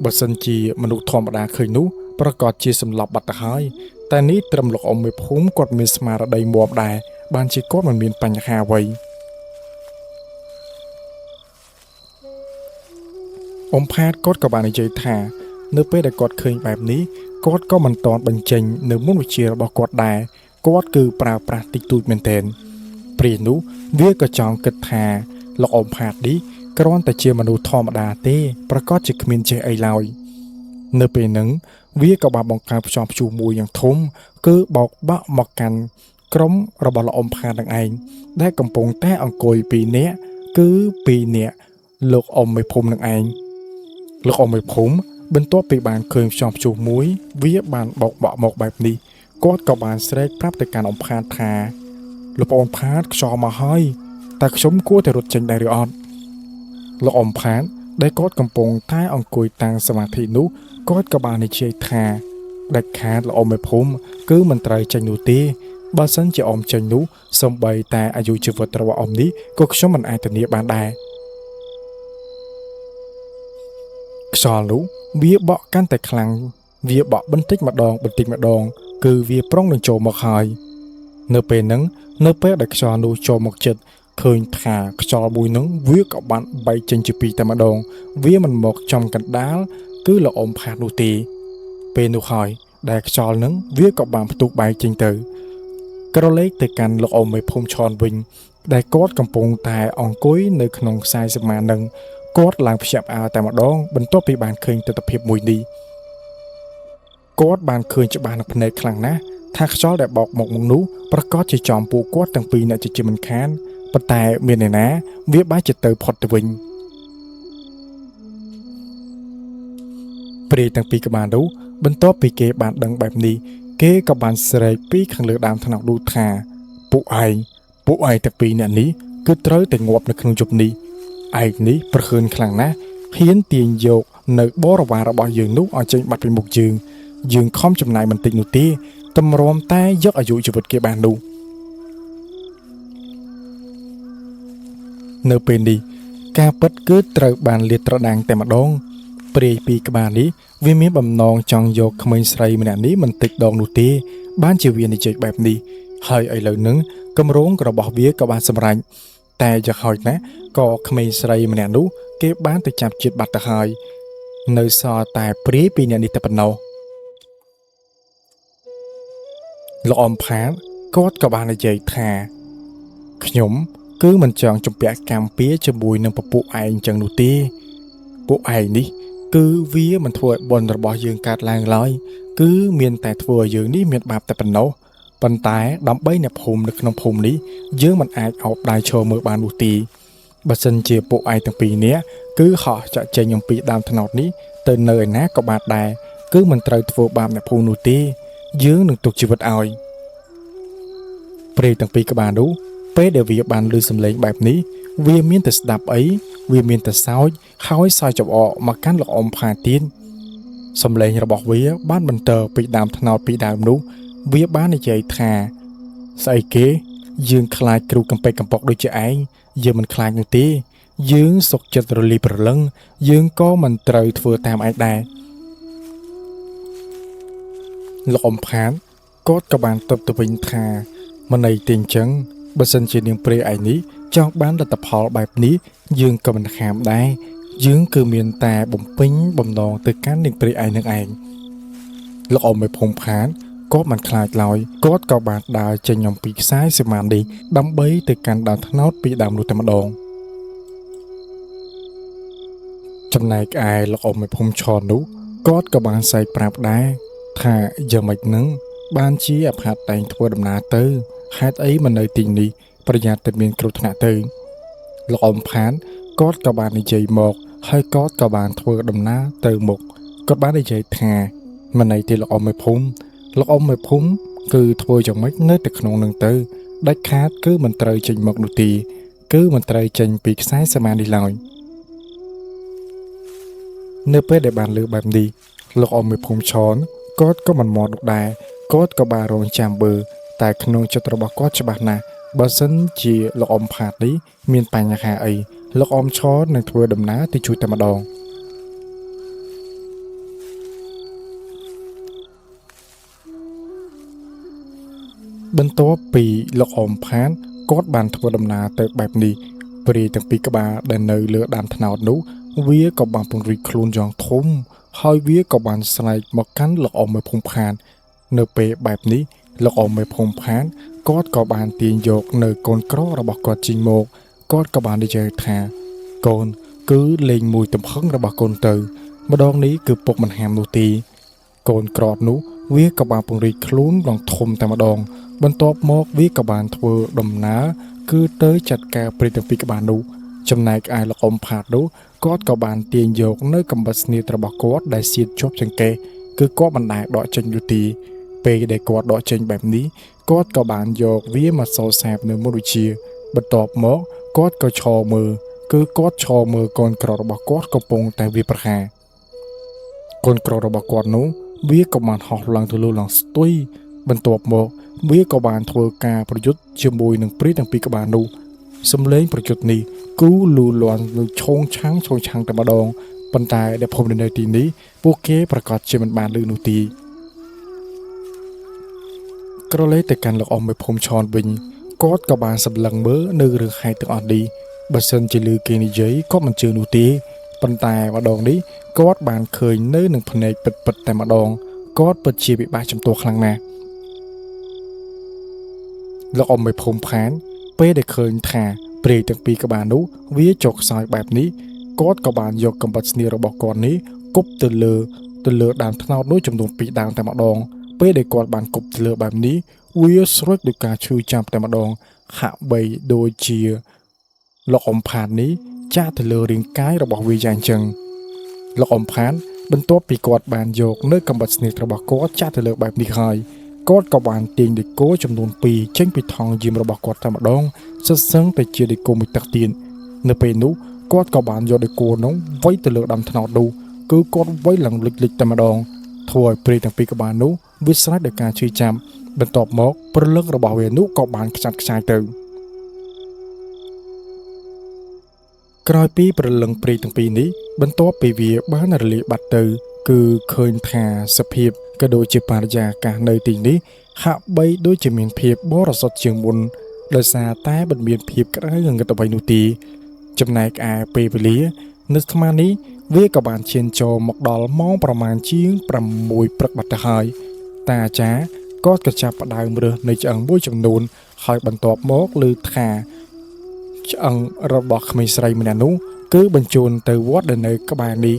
បើសិនជាមនុស្សធម្មតាឃើញនោះប្រកាសជាសម្លាប់បាត់ទៅហើយតែនេះត្រឹមលោកអ៊ំមេភូមិគាត់មានស្មារតីមាំដែរបានជាគាត់មិនមានបញ្ហាអ្វីអ៊ំផាតគាត់ក៏បាននិយាយថានៅពេលដែលគាត់ឃើញបែបនេះគាត់ក៏មិនទាន់បញ្ចេញនៅមុនវិជ្ជារបស់គាត់ដែរគាត់គឺប្រើប្រាស់តិចតួចមែនទែនព្រាយនោះវាក៏ចង់គិតថាលោកអ៊ំផាតនេះគ្រាន់តែជាមនុស្សធម្មតាទេប្រកាសជាគ្មានចេះអីឡើយនៅពេលហ្នឹងវាក៏បានបង្កើតផ្ចំព្យុះមួយយ៉ាងធំគឺបោកបាក់មកកាន់ក្រុមរបស់លោកអ៊ំផាតនឹងឯងដែលកំពុងតែអង្គុយ2នាក់គឺ2នាក់លោកអ៊ំមេភូមិនឹងឯងលោកអ៊ំមេភូមិបន្ទាប់ពីបានឃើញផ្ចំព្យុះមួយវាបានបោកបាក់មកបែបនេះគាត់ក៏បានស្រែកប្រាប់ទៅកាន់អ៊ំផាតថាលោកប្អូនផាតខ្យល់មកហើយតើខ្ញុំគួរតែរត់ចេញដែរឬអត់លោកអ៊ំផាតដែលគាត់កំពុងតែអង្គុយតាំងសមាធិនោះគាត់ក៏បាននិយាយថាដាច់ខាតលោកអ៊ំមេភូមិគឺមិនត្រូវចេញនោះទេបើសិនជាអ៊ំចេញនោះសូម្បីតែអាយុជីវិតរបស់អ៊ំនេះក៏ខ្ញុំមិនអាចធានាបានដែរខ្យល់នោះវាបក់កាន់តែខ្លាំងវាបក់បន្តិចម្ដងគឺវាប្រុងនឹងចូលមកហើយនៅពេលហ្នឹងនៅពេលដែលខ្យល់នោះចូលមកចិត្តឃើញថាខ្យល់មួយហ្នឹងវាក៏បានបែកចេញជាពីរតែម្ដងវាមិនមកចំកណ្ដាលគឺលោកអ៊ំផាតនោះទេពេលនោះហើយដែលខ្យល់ហ្នឹងវាក៏បានផ្ទុះបែកចេញទៅក្រឡេកទៅកាន់លោកអ៊ំមេភូមិឈន់វិញដែលគាត់កំពុងតែអង្គុយនៅក្នុងខ្សែសមាធិហ្នឹងគាត់ឡើងភ្ញាក់ផ្អើលតែម្ដងបន្ទាប់ពីបានឃើញទស្សនវិជ្ជាមួយនេះគាត់បានឃើញច្បាស់នឹងភ្នែកខ្លាំងណាស់ថាខ្យល់ដែលបោកមកនោះប្រកាសជាចំពួកគាត់ទាំងពីរអ្នកជាមិនខានប៉ុន្តែមាននរណាវាបែរជាទៅផុតទៅវិញព្រាយទាំងពីរក្បាលនោះបន្ទាប់ពីគេបានដឹងបែបនេះគេក៏បានស្រែកពីខាងលើដើមថ្នោតនោះថាពួកឯងទាំងពីរអ្នកនេះគឺត្រូវតែងាប់នៅក្នុងយប់នេះឯងនេះប្រខឿនខ្លាំងណាស់ហ៊ានទាញយកនៅបរិវាររបស់យើងនោះឲ្យចេញបាត់ពីមុខយើងខំចំណាយបន្តិចនោះទេ តម្រាំតែយកអាយុជីវិតគេបាននោះនៅពេលនេះការពិតគឺត្រូវបានលាតត្រដាងតែម្ដងព្រាយពីក្បាលនេះវាមានបំណងចង់យកក្មេងស្រីម្នាក់នេះមិនតិចដងនោះទេបានជាវានិយាយបែបនេះហើយឥឡូវហ្នឹងគម្រោងរបស់វាក៏បានសម្រេចតែយ៉ាងហោចណាស់ក៏ក្មេងស្រីម្នាក់នោះគេបានទៅចាប់ជាតិបាត់ទៅហើយនៅសល់តែព្រាយពីអ្នកនេះតែប៉ុណ្ណោះលោកអំផាតគាត់ក៏បាននិយាយថាខ្ញុំគឺមិនចង់ជំពាក់កម្មពៀជាមួយនឹងពពួកឯងចឹងនោះទេពួកឯងនេះគឺវាមិនធ្វើឲ្យបុណ្យរបស់យើងកើតឡើងឡើយគឺមានតែធ្វើឲ្យយើងនេះមានបាបតែប៉ុណ្ណោះប៉ុន្តែដើម្បីអ្នកភូមិនៅក្នុងភូមិនេះយើងមិនអាចអោបដៃឈរមើលបាននោះទេបើសិនជាពួកឯងទាំងពីរនាក់គឺហោះចាក់ចេញអំពីដើមត្នោតនេះទៅនៅឯណាក៏បានដែរគឺមិនត្រូវធ្វើបាបអ្នកភូមិនោះទេយើងនឹងទុកជីវិតឲ្យព្រៃទាំងពីរក្បាលនោះពេលដែលវាបានឮសំឡេងបែបនេះវាមានតែស្ដាប់អីវាមានតែសើចហើយសើចចំអកមកកាន់លោកអ៊ំផាទៀតសំឡេងរបស់វាបានបន្តពីដើមត្នោតពីដើមនោះវាបាននិយាយថាស្អីគេយើងខ្លាចគ្រូកំពេចកំប៉ុកដូចជាឯងយើងមិនខ្លាចនោះទេយើងសុកចិត្តរលីប្រលឹងយើងក៏មិនត្រូវធ្វើតាមឯងដែរលោកអ៊ំផាតគាត់ក៏បានតបទៅវិញថាមិនអីទេអញ្ចឹងបើសិនជានាងព្រាយឯនេះចង់បានលទ្ធផលបែបនេះយើងក៏មិនខាមដែរយើងគឺមានតែបំពេញបំណងទៅកាន់នាងព្រាយឯនឹងឯងលោកអ៊ំមេភូមិផាតគាត់មិនខ្លាចឡើយគាត់ក៏បានដើរចេញអំពីខ្សែសមាននេះដើម្បីទៅកាន់ដើមត្នោតពីដើមនោះតែម្ដងចំណែកឯលោកអ៊ំមេភូមិឈរនោះគាត់ក៏បានសែកប្រាប់ដែរថាយ៉ាងម៉េចនឹងបានជាអផាតតែងធ្វើដំណើរទៅហេតុអីមិននៅទីនេះប្រយ័ត្នតែមានគ្រោះថ្នាក់ទៅលោកអ៊ំផាតគាត់ក៏បាននិយាយមកហើយគាត់ក៏បានធ្វើដំណើរទៅមុខគាត់បាននិយាយថាមិនអីទេលោកអ៊ំមេភូមិលោកអ៊ំមេភូមិគឺធ្វើយ៉ាងម៉េចនៅតែក្នុងនឹងទៅដាច់ខាតគឺមិនត្រូវចេញមកនោះទេគឺមិនត្រូវចេញពីខ្សែសមាននេះឡើយនៅពេលដែលបានលើបែបនេះលោកអ៊ំមេភូមិឈនគាត់ក៏មិនមកនោះដែរគាត់ក៏បានរងចាំមើលតែក្នុងចិត្តរបស់គាត់ច្បាស់ណាស់បើសិនជាលោកអ៊ំផាតនេះមានបញ្ហាអីលោកអ៊ំឈននឹងធ្វើដំណើរទៅជួយតែម្ដងបន្ទាប់ពីលោកអ៊ំផាតគាត់បានធ្វើដំណើរទៅបែបនេះព្រាយទាំងពីរក្បាលដែលនៅលើដើមត្នោតនោះវាក៏បានពង្រីកខ្លួនយ៉ាងធំហើយវាក៏បានស្រែកមកកាន់លោកអ៊ំមេភូមិផាតនៅពេលបែបនេះលោកអ៊ំមេភូមិផាតគាត់ក៏បានទាញយកនៅកូនក្ររបស់គាត់ចេញមកគាត់ក៏បាននិយាយថាកូនគឺលេងមួយទំហឹងរបស់កូនទៅម្ដងនេះគឺពុកមិនហាមនោះទេកូនក្រនោះវាក៏បានពង្រីកខ្លួនយ៉ាងធំតែម្ដងបន្ទាប់មកវាក៏បានធ្វើដំណើរគឺទៅចាត់ការព្រាយទាំងពីរក្បាលនោះចំណែកឯលោកអ៊ំផាតនោះគាត់ក៏បានទាញយកនៅកំបិតស្នៀតរបស់គាត់ដែលសៀតជាប់ចង្កេះគឺគាត់មិនដែលដកចេញនោះទេពេលដែលគាត់ដកចេញបែបនេះគាត់ក៏បានយកវាមកសោសាបនៅមុខវិជាបន្ទាប់មកគាត់ក៏ឈរមើលគឺគាត់ឈរមើលកូនក្ររបស់គាត់កំពុងតែវាប្រហារកូនក្ររបស់គាត់នោះវាក៏បានហោះឡើងទៅលើឡើងស្ទុយបន្ទាប់មកវាក៏បានធ្វើការប្រយុទ្ធជាមួយនឹងព្រាយទាំងពីរក្បាលនោះសំឡេងប្រយុទ្ធនេះគូលូលាន់នឹងឈោងឆាំងតែម្ដងប៉ុន្តែដែលភូមិនៅទីនេះពួកគេប្រកាសជាមិនបានឮនោះទេក្រឡេកទៅកាន់លោកអ៊ំមេភូមិឈនវិញគាត់ក៏បានសម្លឹងមើលនៅរឿងហេតុទាំងអស់នេះបើសិនជាឮគេនិយាយក៏មិនជឿនោះទេប៉ុន្តែម្ដងនេះគាត់បានឃើញនៅនឹងភ្នែកពិតតែម្ដងគាត់ពិតជាពិបាកចំពោះខ្លាំងណាស់លោកអ៊ំមេភូមិផានពេលដែលឃើញថាព្រាយទាំងពីរក្បាលនោះវាចុកខ្សោយបែបនេះគាត់ក៏បានយកកំបិតស្នៀតរបស់គាត់នេះគប់ទៅលើដើមត្នោតនោះចំនួន2ដើមតែម្ដងពេលដែលគាត់បានគប់ទៅលើបែបនេះវាស្រេចដោយការឈឺចាប់តែម្ដងហាក់បីដូចជាលោកអ៊ំផាននេះចាក់ទៅលើរាងកាយរបស់វាយ៉ាងចឹងលោកអ៊ំផានបន្ទាប់ពីគាត់បានយកនៅកំបិតស្នៀតរបស់គាត់ចាក់ទៅលើបែបនេះហើយគាត់ក៏បានទាញដីគោចំនួន2ចេញពីថង់យាមរបស់គាត់តែម្ដងសឹងតែជាដីគោមួយទឹកទៀតនៅពេលនោះគាត់ក៏បានយកដីគោនោះវាយទៅលើដើមត្នោតនោះគឺគាត់វាយឡើងលិចតែម្ដង ធ្វើឲ្យព្រាយទាំងពីរក្បាលនោះវាស្រេចដោយការជឿចាំបន្ទាប់មកព្រលឹងរបស់វានោះក៏បានខ្ចាត់ខ្ចាយទៅក្រោយពីព្រលឹងព្រាយទាំងពីរនេះបន្ទាប់ពីវាបានរលាយបាត់ទៅគឺឃើញថាសភាពក៏ដូចជាបរិយាកាសនៅទីនេះហាក់បីដូចជាមានភាពបរិសុទ្ធជាងមុនដោយសារតែមិនមានភាពក្តៅងងឹតអ្វីនោះទេចំណែកឯពេលវេលានៅស្មានេះវាក៏បានឈានចូលមកដល់ម៉ោងប្រមាណជាង6ព្រឹកបាត់ទៅហើយតាអាចារ្យក៏ចាប់ផ្ដើមរើសនៅឆ្អឹងមួយចំនួនហើយបន្ទាប់មកឮថាឆ្អឹងរបស់ក្មេងស្រីម្នាក់នោះគឺបញ្ជូនទៅវត្តដែលនៅក្បែរនេះ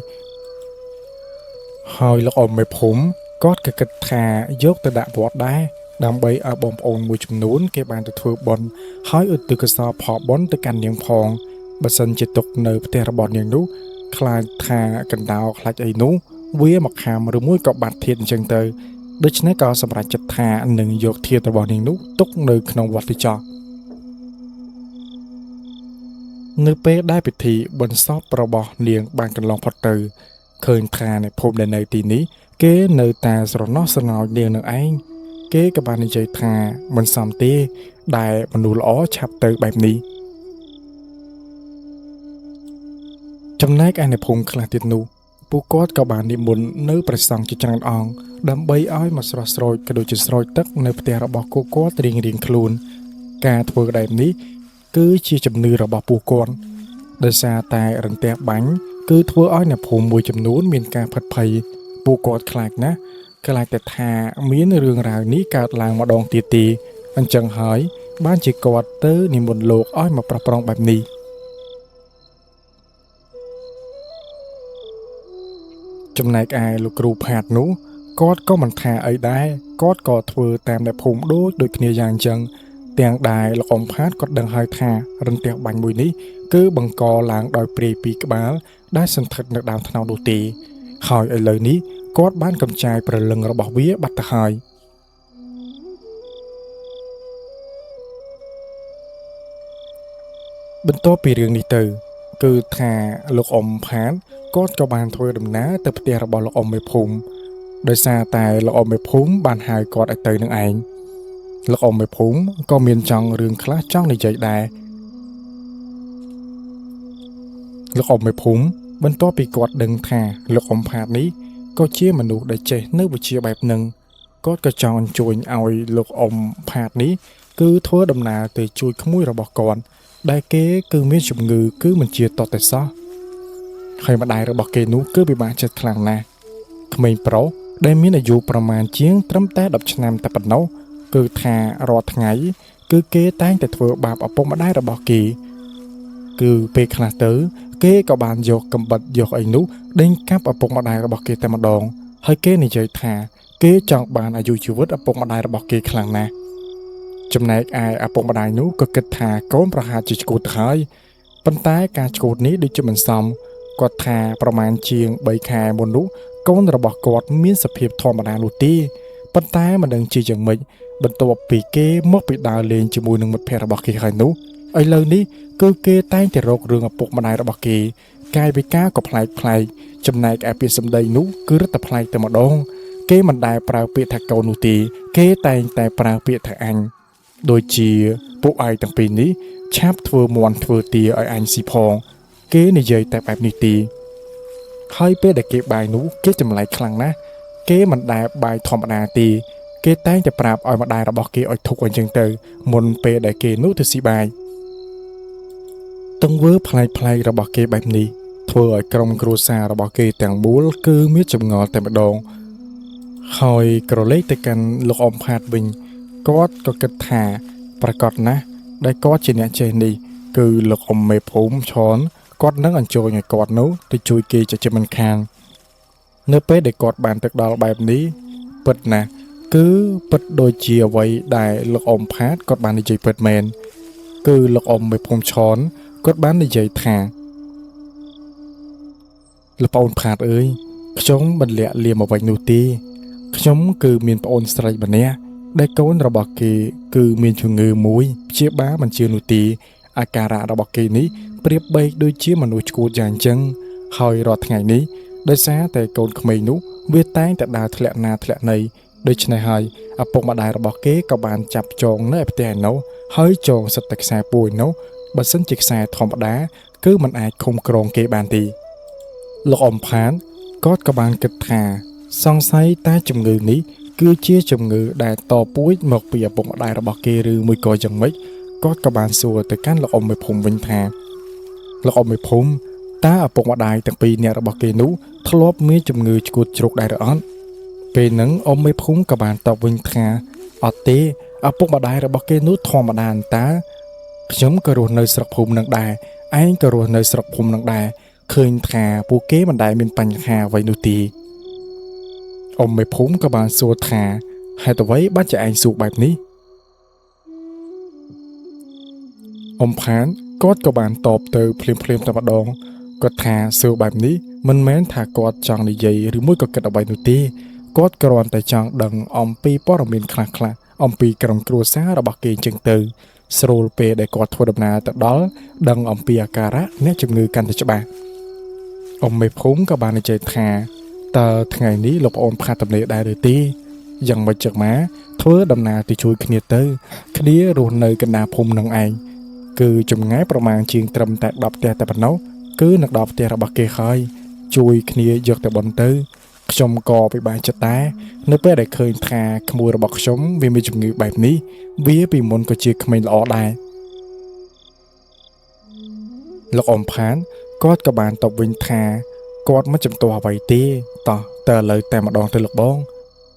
ហើយលោកអ៊ំមេភូមិក៏គិតថាយកទៅដាក់វត្តដែរដើម្បីឲ្យបងប្អូនមួយចំនួនគេបានទៅធ្វើបុណ្យហើយឧទ្ទិសកុសលផលបុណ្យទៅកាន់នាងផងបើសិនជាទុកនៅផ្ទះរបស់នាងនោះខ្លាចថាកណ្ដោខ្លាចអីនោះវាមកខាំឬមួយក៏បាត់ធាតុអញ្ចឹងទៅដូច្នេះក៏សម្រេចចិត្តថានឹងយកធាតុរបស់នាងនោះទុកនៅក្នុងវត្តទៅចោះនៅពេលដែលពិធីបុណ្យសពរបស់នាងបានកន្លងផុតទៅឃើញថាในភូមិដែលនៅទីនេះគេនៅតែស្រណោះស្រណោចនាងនឹងឯងគេក៏បាននិយាយថាមិនសមទេដែលមនុស្សល្អឆាប់ទៅបែបនេះចំណែកឯในភូមិខ្លះទៀតនោះពួកគាត់ក៏បាននិមន្តនៅព្រះសង្ឃជាច្រើនអង្គដើម្បីឲ្យមកស្រោះស្រោចក៏ដូចជាស្រោចទឹកនៅផ្ទះរបស់ពួកគាត់រៀងៗខ្លួនការធ្វើបែបនេះគឺជាជំនឿរបស់ពួកគាត់ដោយសារតែរន្ទះបាញ់គឺធ្វើឲ្យអ្នកភូមិមួយចំនួនមានការផិតភ័យពួកគាត់ខ្លាចណាស់ខ្លាចតែថាមានរឿងរ៉ាវនេះកើតឡើងម្ដងទៀតទេអញ្ចឹងហើយបានជាគាត់ទៅនិមន្តលោកឲ្យមកប្រោះប្រងបែបនេះចំណែកឯលោកគ្រូផាតនោះគាត់ក៏មិនថាអីដែរគាត់ក៏ធ្វើតាមអ្នកភូមិដូចគ្នាយ៉ាងអញ្ចឹងទាំងដែលលោកអ៊ំផាតគាត់ដឹងហើយថារន្ទះបាញ់មួយនេះគឺបង្កឡើងដោយព្រាយពីរក្បាលដែលសន្ធិដ្ឋនៅដើមថ្នោតនោះទេហើយឥឡូវនេះគាត់បានកំចាយព្រលឹងរបស់វាបាត់ទៅហើយបន្ទាប់ពីរឿងនេះទៅគឺថាលោកអ៊ំផាតគាត់ក៏បានធ្វើដំណើរទៅផ្ទះរបស់លោកអ៊ំមេភូមិដោយសារតែលោកអ៊ំមេភូមិបានហៅគាត់ឲ្យទៅនឹងឯងលោកអ៊ំមេភូមិក៏មានចង់រឿងខ្លះចង់និយាយដែរលោកអ៊ំមេភូមិបន្ទាប់ពីគាត់ដឹងថាលោកអ៊ំផាតនេះក៏ជាមនុស្សដែលចេះនៅវិជ្ជាបែបហ្នឹងគាត់ក៏ចង់អញ្ជើញឲ្យលោកអ៊ំផាតនេះគឺធ្វើដំណើរទៅជួយក្មួយរបស់គាត់ដែលគេគឺមានជំងឺគឺមិនជាតតែសោះហើយម្ដាយរបស់គេនោះគឺពិបាកចិត្តខ្លាំងណាស់ក្មេងប្រុសដែលមានអាយុប្រមាណជាងត្រឹមតែ10ឆ្នាំតែប៉ុណ្ណោះគឺថារាល់ថ្ងៃគឺគេតែងតែធ្វើបាបឪពុកម្ដាយរបស់គេគឺពេលខ្លះទៅគេក៏បានយកកំបិតយកអីនោះដេញកាប់ឪពុកម្ដាយរបស់គេតែម្ដងហើយគេនិយាយថាគេចង់បានអាយុជីវិតឪពុកម្ដាយរបស់គេខ្លាំងណាស់ចំណែកឯឪពុកម្ដាយនោះក៏គិតថាកូនប្រហែលជាឆ្កួតទៅហើយប៉ុន្តែការឆ្កួតនេះដូចជាមិនសមគាត់ថាប្រមាណជាង3ខែមុននោះកូនរបស់គាត់មានសភាពធម្មតានោះទេប៉ុន្តែមិនដឹងជាយ៉ាងម៉េចបន្ទាប់ពីគេមកពីដើរលេងជាមួយនឹងមិត្តភ័ក្តិរបស់គេហើយនោះឥឡូវនេះគឺគេតែងតែរករឿងឪពុកម្ដាយរបស់គេកាយវិការក៏ប្លែកចំណែកឯពាក្យសម្ដីនោះគឺរឹតតែប្លែកតែម្ដងគេមិនដែលប្រើពាក្យថាកូននោះទេគេតែងតែប្រើពាក្យថាអញដូចជាពួកឯងទាំងពីរនេះឆាប់ធ្វើមន់ធ្វើទាឲ្យអញស៊ីផងគេនិយាយតែបែបនេះទេហើយពេលដែលគេបាយនោះគេចម្លែកខ្លាំងណាស់គេមិនដែលបាយធម្មតាទេគេតែងតែប្រាប់ឲ្យម្ដាយរបស់គេឲ្យធុកអញ្ចឹងទៅមុនពេលដែលគេនោះទៅស៊ីបាយទង្វើប្លែករបស់គេបែបនេះធ្វើឲ្យក្រុមគ្រួសាររបស់គេទាំងមូលគឺមានចម្ងល់តែម្ដងហើយក្រឡេកទៅកាន់លោកអ៊ំផាតវិញគាត់ក៏គិតថាប្រកាសណាស់ដែលគាត់ជាអ្នកចេះនេះគឺលោកអ៊ំមេភូមិឈនគាត់នឹងអញ្ជើញឲ្យគាត់នោះទៅជួយគេជាមិនខាននៅពេលដែលគាត់បានទៅដល់បែបនេះពិតណាស់គឺពិតដូចជាអ្វីដែលលោកអ៊ំផាតគាត់បាននិយាយពិតមែនគឺលោកអ៊ំមេភូមិឈនគាត់បាននិយាយថាលោកប្អូនផាតអើយខ្ញុំមិនលាក់លៀមអ្វីនោះទេខ្ញុំគឺមានប្អូនស្រីម្នាក់ដែលកូនរបស់គេគឺមានជំងឺមួយព្យាបាលមិនជានោះទេអាការៈរបស់គេនេះប្រៀបបីដូចជាមនុស្សឆ្កួតយ៉ាងអញ្ចឹងហើយរាល់ថ្ងៃនេះ ដោយសារតែកូនក្មេងនោះវាតែងតែដើរធ្លាក់ណាធ្លាក់ណីដូច្នេះហើយឪពុកម្ដាយរបស់គេក៏បានចាប់ចងនៅផ្ទះឯនោះហើយចងសិតតែខ្សែពួយនោះបើសិនជាខ្សែធម្មតាគឺมันអាចឃុំក្រងគេបានទេលោកអ៊ំផានគាត់ក៏បានគិតថាសង្ស័យតែជំងឺនេះគឺជាជំងឺដែលតពួយមកពីឪពុកម្ដាយរបស់គេឬមួយក៏យ៉ាងម៉េចគាត់ក៏បានសួរទៅកាន់លោកអ៊ំមេភូមិវិញថាលោកអ៊ំមេភូមិតើឪពុកម្ដាយទាំងពីរនាក់របស់គេនោះធ្លាប់មានជំងឺឆ្កួតជ្រូកដែរឬអត់ពេលហ្នឹងអ៊ំមេភូមិក៏បានតបវិញថាអត់ទេឪពុកម្ដាយរបស់គេនោះធម្មតាតើខ្ញុំក៏រស់នៅស្រុកភូមិនឹងដែរឯងក៏រស់នៅស្រុកភូមិនឹងដែរឃើញថាពួកគេមិនដែលមានបញ្ហាអ្វីនោះទេអ៊ំមេភូមិក៏បានសួរថាហេតុអ្វីបានជាឯងសួរបែបនេះអ៊ំផានគាត់ក៏បានតបទៅភ្លាមតែម្ដងគាត់ថាសួរបែបនេះមិនមែនថាគាត់ចង់និយាយឬមួយក៏គិតអ្វីនោះទេគាត់គ្រាន់តែចង់ដឹងអំពីព័ត៌មានខ្លះៗអំពីក្រុមគ្រួសាររបស់គេអញ្ចឹងទៅស្រួលពេលដែលគាត់ធ្វើដំណើរទៅដល់ដឹងអំពីអាការៈអ្នកជំងឺកាន់តែច្បាស់អ៊ំមេភូមិក៏បាននិយាយថាតើថ្ងៃនេះលោកប្អូនផាតំណេដែរឬទេយ៉ាងម៉េចចឹងមកធ្វើដំណើរទៅជួយគ្នាទៅគ្នារស់នៅកណ្ដាលភូមិនឹងឯងគឺចម្ងាយប្រមាណជាងត្រឹមតែ10ផ្ទះតែប៉ុណ្ណោះគឺនឹងដល់ផ្ទះរបស់គេហើយជួយគ្នាយកទៅបន់ទៅខ្ញុំក៏ពិបាកចិត្តដែរនៅពេលដែលឃើញថាក្មួយរបស់ខ្ញុំវាមានជំងឺបែបនេះវាពីមុនក៏ជាក្មេងល្អដែរលោកអ៊ំផានគាត់ក៏បានតបវិញថាគាត់មិនចំទាស់អ្វីទេតោះតើឥឡូវតែម្ដងទៅលោកបង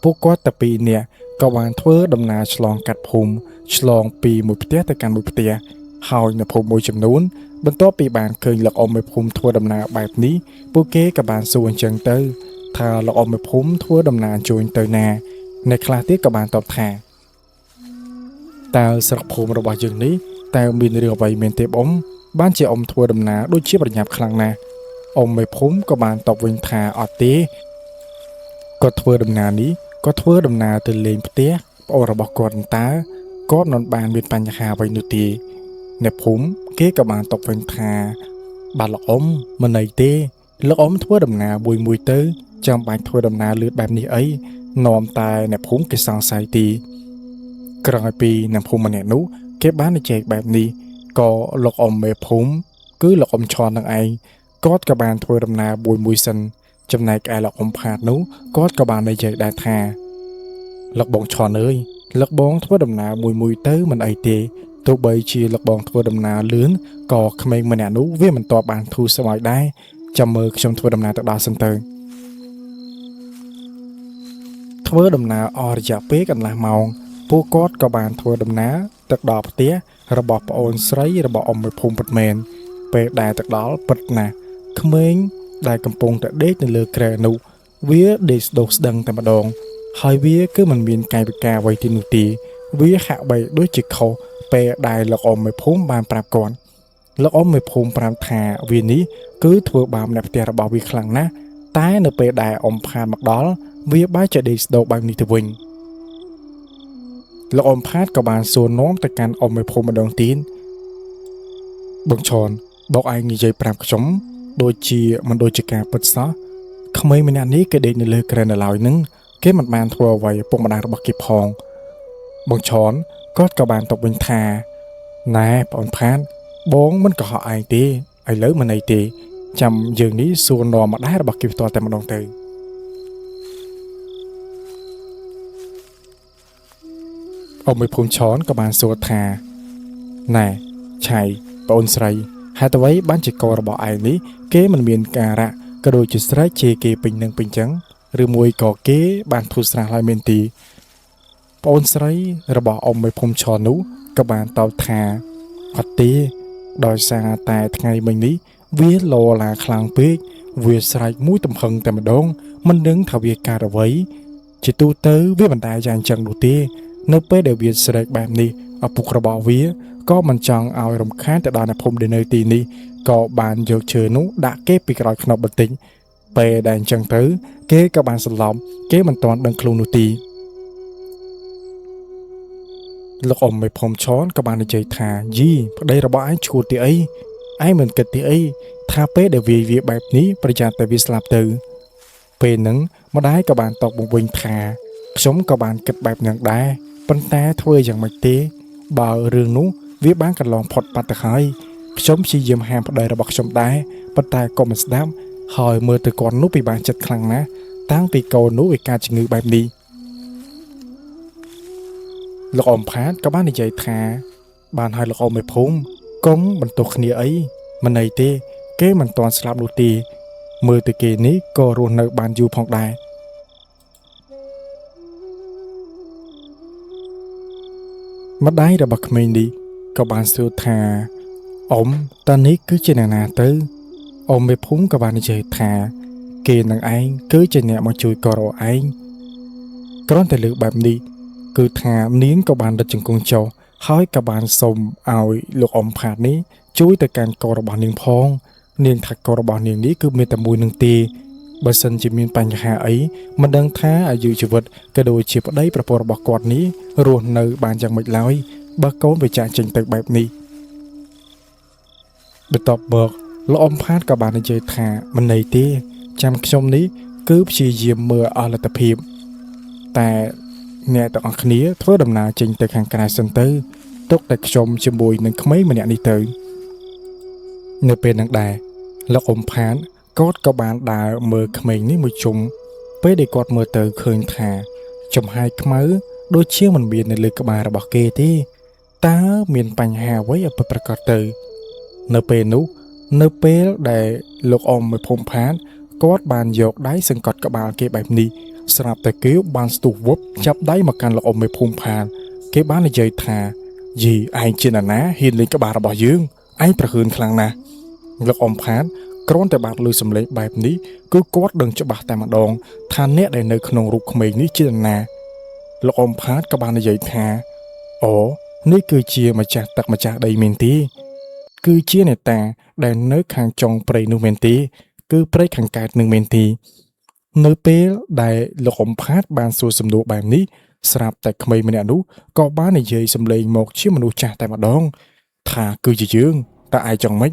ពួកគាត់តែពីរនាក់ក៏បានធ្វើដំណើរឆ្លងកាត់ភូមិឆ្លងពីមួយផ្ទះទៅកាន់មួយផ្ទះហើយនៅភូមិមួយចំនួនបន្ទាប់ពីបានឃើញលោកអ៊ំមេភូមិធ្វើដំណើរបែបនេះពួកគេក៏បានសួរអញ្ចឹងទៅថាលោកអ៊ំមេភូមិធ្វើដំណើរជួយទៅណាអ្នកខ្លះទៀតក៏បានតបថាតើស្រុកភូមិរបស់យើងនេះតើមានរឿងអ្វីមែនទេបងបានជាអ៊ំធ្វើដំណើរដូចជាប្រញាប់ខ្លាំងណាស់អ៊ំមេភូមិក៏បានតបវិញថាអត់ទេគាត់ធ្វើដំណើរនេះគាត់ធ្វើដំណើរទៅលេងផ្ទះប្អូនរបស់គាត់តើគាត់មិនបានមានបញ្ហាអ្វីនោះទេអ្នកភូមិគេក៏បានតបវិញថាបាទលោកអ៊ំមិនអីទេលោកអ៊ំធ្វើដំណើរមួយទៅចាំបាច់ធ្វើដំណើរលឿនបែបនេះអីនាំតែអ្នកភូមិគេសង្ស័យទីក្រោយពីអ្នកភូមិម្នាក់នោះគេបាននិយាយបែបនេះក៏លោកអ៊ំមេភូមិគឺលោកអ៊ំឈននឹងឯងគាត់ក៏បានធ្វើដំណើរមួយសិនចំណែកឯលោកអ៊ំផាតនោះគាត់ក៏បាននិយាយដែរថាលោកបងឈនអើយលោកបងធ្វើដំណើរមួយទៅមិនអីទេទោះបីជាលោកបងធ្វើដំណើរលឿនក៏ក្មេងម្នាក់នោះវាមិនតបបានធូរស្បើយដែរចាំមើលខ្ញុំធ្វើដំណើរទៅដល់សិនទៅធ្វើដំណើរអស់រយៈពេលកន្លះម៉ោងពួកគាត់ក៏បានធ្វើដំណើរទៅដល់ផ្ទះរបស់ប្អូនស្រីរបស់អ៊ំមេភូមិពិតមែនពេលដែលទៅដល់ពិតណាស់ក្មេងដែលកំពុងតែដេកនៅលើគ្រែនោះវាដេកស្ដោះស្ដឹងតែម្ដងហើយវាគឺមិនមានកាយវិការអ្វីទីនោះទេវាហាក់បីដូចជាខុសពេលដែលលោកអ៊ំមេភូមិបានប្រាប់គាត់លោកអ៊ំមេភូមិប្រាប់ថាវានេះគឺធ្វើបាបអ្នកផ្ទះរបស់វាខ្លាំងណាស់តែនៅពេលដែលអ៊ំផាតមកដល់វាបែរជាដេកស្ដោះបែបនេះទៅវិញលោកអ៊ំផាតក៏បានសួរនាំទៅកាន់អ៊ំមេភូមិម្ដងទៀតបងឈនបោកឯងនិយាយប្រាប់ខ្ញុំដូចជាមិនដូចជាការពិតសោះក្មេងម្នាក់នេះគេដេកនៅលើគ្រែនៅឡើយនឹងគេមិនបានធ្វើអ្វីពុកម្ដាយរបស់គេផងបងឈនគាត់ក៏បានតបវិញថាណែបងផាតបងមិនកុហកឯងទេឥឡូវមិនអីទេចាំយើងនេះសួរនាំម្ដាយរបស់គេផ្ទាល់តែម្ដងទៅអ៊ំមេភូមិឈនក៏បានសួរថាណែឆៃបងស្រីហេតុអ្វីបានជាកូនរបស់ឯងនេះគេមិនមានការៈក៏ដូចជាស្រែកជេរគេពេញនឹងពេញចឹងឬមួយក៏គេបានធូរស្រាលហើយមែនទីបងស្រីរបស់អ៊ំមេភូមិឈននោះក៏បានតបថាអត់ទេដោយសារតែថ្ងៃមិញនេះវាលោឡាខ្លាំងពេកវាស្រែកមួយទំហឹងតែម្ដងមិនដឹងថាវាកើតអ្វីជាទូទៅវាមិនដែលយ៉ាងចឹងនោះទេនៅពេលដែលវាស្រែកបែបនេះឪពុករបស់វាក៏មិនចង់ឲ្យរំខានទៅដល់អ្នកភូមិដែលនៅទីនេះក៏បានយកឈើនោះដាក់គេពីក្រោយខ្នប់បន្តិចពេលដែលអញ្ចឹងទៅគេក៏បានសន្លប់គេមិនទាន់ដឹងខ្លួននោះទេលោកអ៊ំមេភូមិឈនក៏បាននិយាយថាយីប្តីរបស់ឯងឈួតទីអីឯងមិនគិតទីអីថាពេលដែលវាបែបនេះប្រយ័ត្នតែវាស្លាប់ទៅ ពេលហ្នឹងម្ដាយក៏បានតបមកវិញថាខ្ញុំក៏បានគិតបែបហ្នឹងដែរប៉ុន្តែធ្វើយ៉ាងម៉េចទេបើរឿងនោះវាបានកន្លងផុតបាត់ទៅហើយខ្ញុំព្យាយាមហាមប្តីរបស់ខ្ញុំដែរប៉ុន្តែក៏មិនស្ដាប់ហើយមើលទៅគាត់នោះពិបាកចិត្តខ្លាំងណាស់តាំងពីកូននោះវាកើតជំងឺបែបនេះលោកអ៊ំផាតក៏បាននិយាយថាបានឲ្យលោកអ៊ំមេភូមិកុំបន្ទោសគ្នាអីមិនអីទេគេមិនទាន់ស្លាប់នោះទេមើលទៅគេនេះក៏រស់នៅបានយូរផងដែរម្ដាយរបស់ក្មេងនេះក៏បានសួរថាអ៊ំតើនេះគឺជាអ្នកណាទៅអ៊ំមេភូមិក៏បាននិយាយថាគេនឹងឯងគឺជាអ្នកមកជួយកូរ៉ូឯងគ្រាន់តែលើកបែបនេះគឺថានាងក៏បានរត់ជង្គង់ចុះហើយក៏បានសុំឲ្យលោកអ៊ំផាតនេះជួយទៅកាន់កូនរបស់នាងផងនាងថាកូនរបស់នាងនេះគឺមានតែមួយនឹងទេបើសិនជាមានបញ្ហាអីមិនដឹងថាអាយុជីវិតក៏ដូចជាប្តីប្រពន្ធរបស់គាត់នេះរស់នៅបានយ៉ាងម៉េចឡើយបើកូនវាចាក់ចេញទៅបែបនេះបន្ទាប់មកលោកអ៊ំផាតក៏បាននិយាយថាមិនន័យទេចាំខ្ញុំនេះគឺព្យាយាមមើលអស់លទ្ធភាពតែអ្នកទាំងអស់គ្នាធ្វើដំណើរចេញទៅខាងក្រៅសិនទៅទុកតែខ្ញុំជាមួយនឹងក្មេងម្នាក់នេះទៅនៅពេលហ្នឹងដែរលោកអ៊ំផាតគាត់ក៏បានដើរមើលក្មេងនេះមួយជុំពេលដែលគាត់មើលទៅឃើញថាចំហាយខ្មៅដូចជាមិនមាននៅលើក្បាលរបស់គេទេតើមានបញ្ហាអ្វីឲ្យប្រកាសទៅនៅពេលនោះនៅពេលដែលលោកអ៊ំមេភូមិផាតគាត់បានយកដៃសង្កត់ក្បាលគេបែបនេះស្រាប់តែគេបានស្ទុះវឹបចាប់ដៃមកកាន់លោកអ៊ំមេភូមិផាតគេបាននិយាយថាយីឯងជាណាហ៊ានលេងក្បាលរបស់យើងឯងប្រហើនខ្លាំងណាស់លោកអ៊ំផាតគ្រាន់តែបានឮសំឡេងបែបនេះគឺគាត់ដឹងច្បាស់តែម្ដងថាអ្នកដែលនៅក្នុងរូបក្មេងនេះជាណាលោកអ៊ំផាតក៏បាននិយាយថាអូនេះគឺជាម្ចាស់ទឹកម្ចាស់ដីមែនទេគឺជាអ្នកតាដែលនៅខាងចុងព្រៃនោះមែនទេគឺព្រៃខាងកើតនឹងមែនទេនៅពេលដែលលោកអ៊ំផាតបានសួរសំណួរបែបនេះស្រាប់តែក្មេងម្នាក់នោះក៏បាននិយាយសំឡេងមកជាមនុស្សចាស់តែម្ដងថាគឺជាយើងតើឯងចង់ម៉េច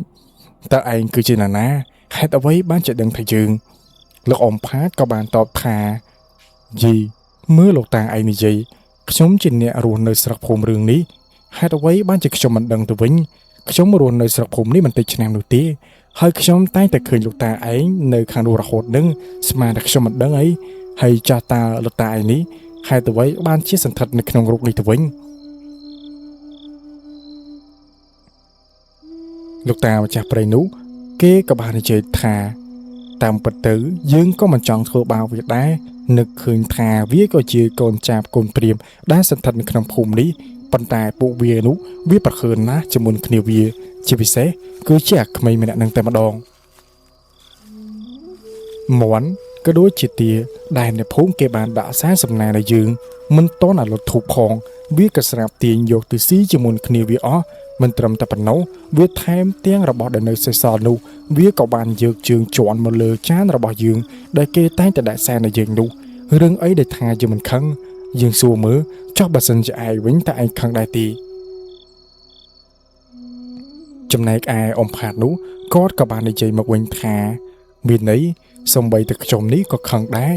តើឯងគឺជាណាណាហេតុអ្វីបានជាដឹងថាយើងលោកអ៊ំផាតក៏បានតបថាយីមើលលោកតាឯងនិយាយខ្ញុំជាអ្នករស់នៅស្រុកភូមិរឿងនេះហេតុអ្វីបានជាខ្ញុំមិនដឹងទៅវិញខ្ញុំរស់នៅស្រុកភូមិនេះមិនតិចឆ្នាំនោះទេហើយខ្ញុំតែងតែឃើញលោកតាឯងនៅខាងនោះរហូតនឹងស្មានតែខ្ញុំមិនដឹងអីហើយចាស់តាលោកតាឯងនេះហេតុអ្វីបានជាសន្តិដ្ឋនៅក្នុងរូបនេះទៅវិញលោកតាម្ចាស់ព្រៃនោះគេក៏បាននិយាយថាតាមពិតទៅយើងក៏មិនចង់ធ្វើបាបវាដែរនឹកឃើញថាវាក៏ជាកូនចាបកូនព្រាមដែលសន្តិដ្ឋនៅក្នុងភូមិនេះប៉ុន្តែពួកវានោះវាប្រខើនណាស់ជាមួយគ្នាវាជាពិសេសគឺជាអាក្មេងម្នាក់នឹងតែម្ដងមន់ក៏ដូចជាទាដែលនៅភូមិគេបានដាក់សារសំណាដល់យើងមិនតន់ឲ្យលុតធូបផងវាក៏ស្រាប់ទាញយកទៅស៊ីជាមួយគ្នាវាអស់មិនត្រឹមតែប៉ុណ្ណោះវាថែមទាំងរបស់ដែលនៅសេសសល់នោះវាក៏បានយកជើងជន់មកលើចានរបស់យើងដែលគេតែងតែដាក់សែនដល់យើងនោះរឿងអីដែលថាយើងមិនខឹងយើងសួរមើលចុះបើសិនជាឯងវិញតើឯងខឹងដែរទេចំណែកឯអ៊ំផាតនោះគាត់ក៏បាននិយាយមកវិញថាមានន័យសំបីតែខ្ញុំនេះក៏ខឹងដែរ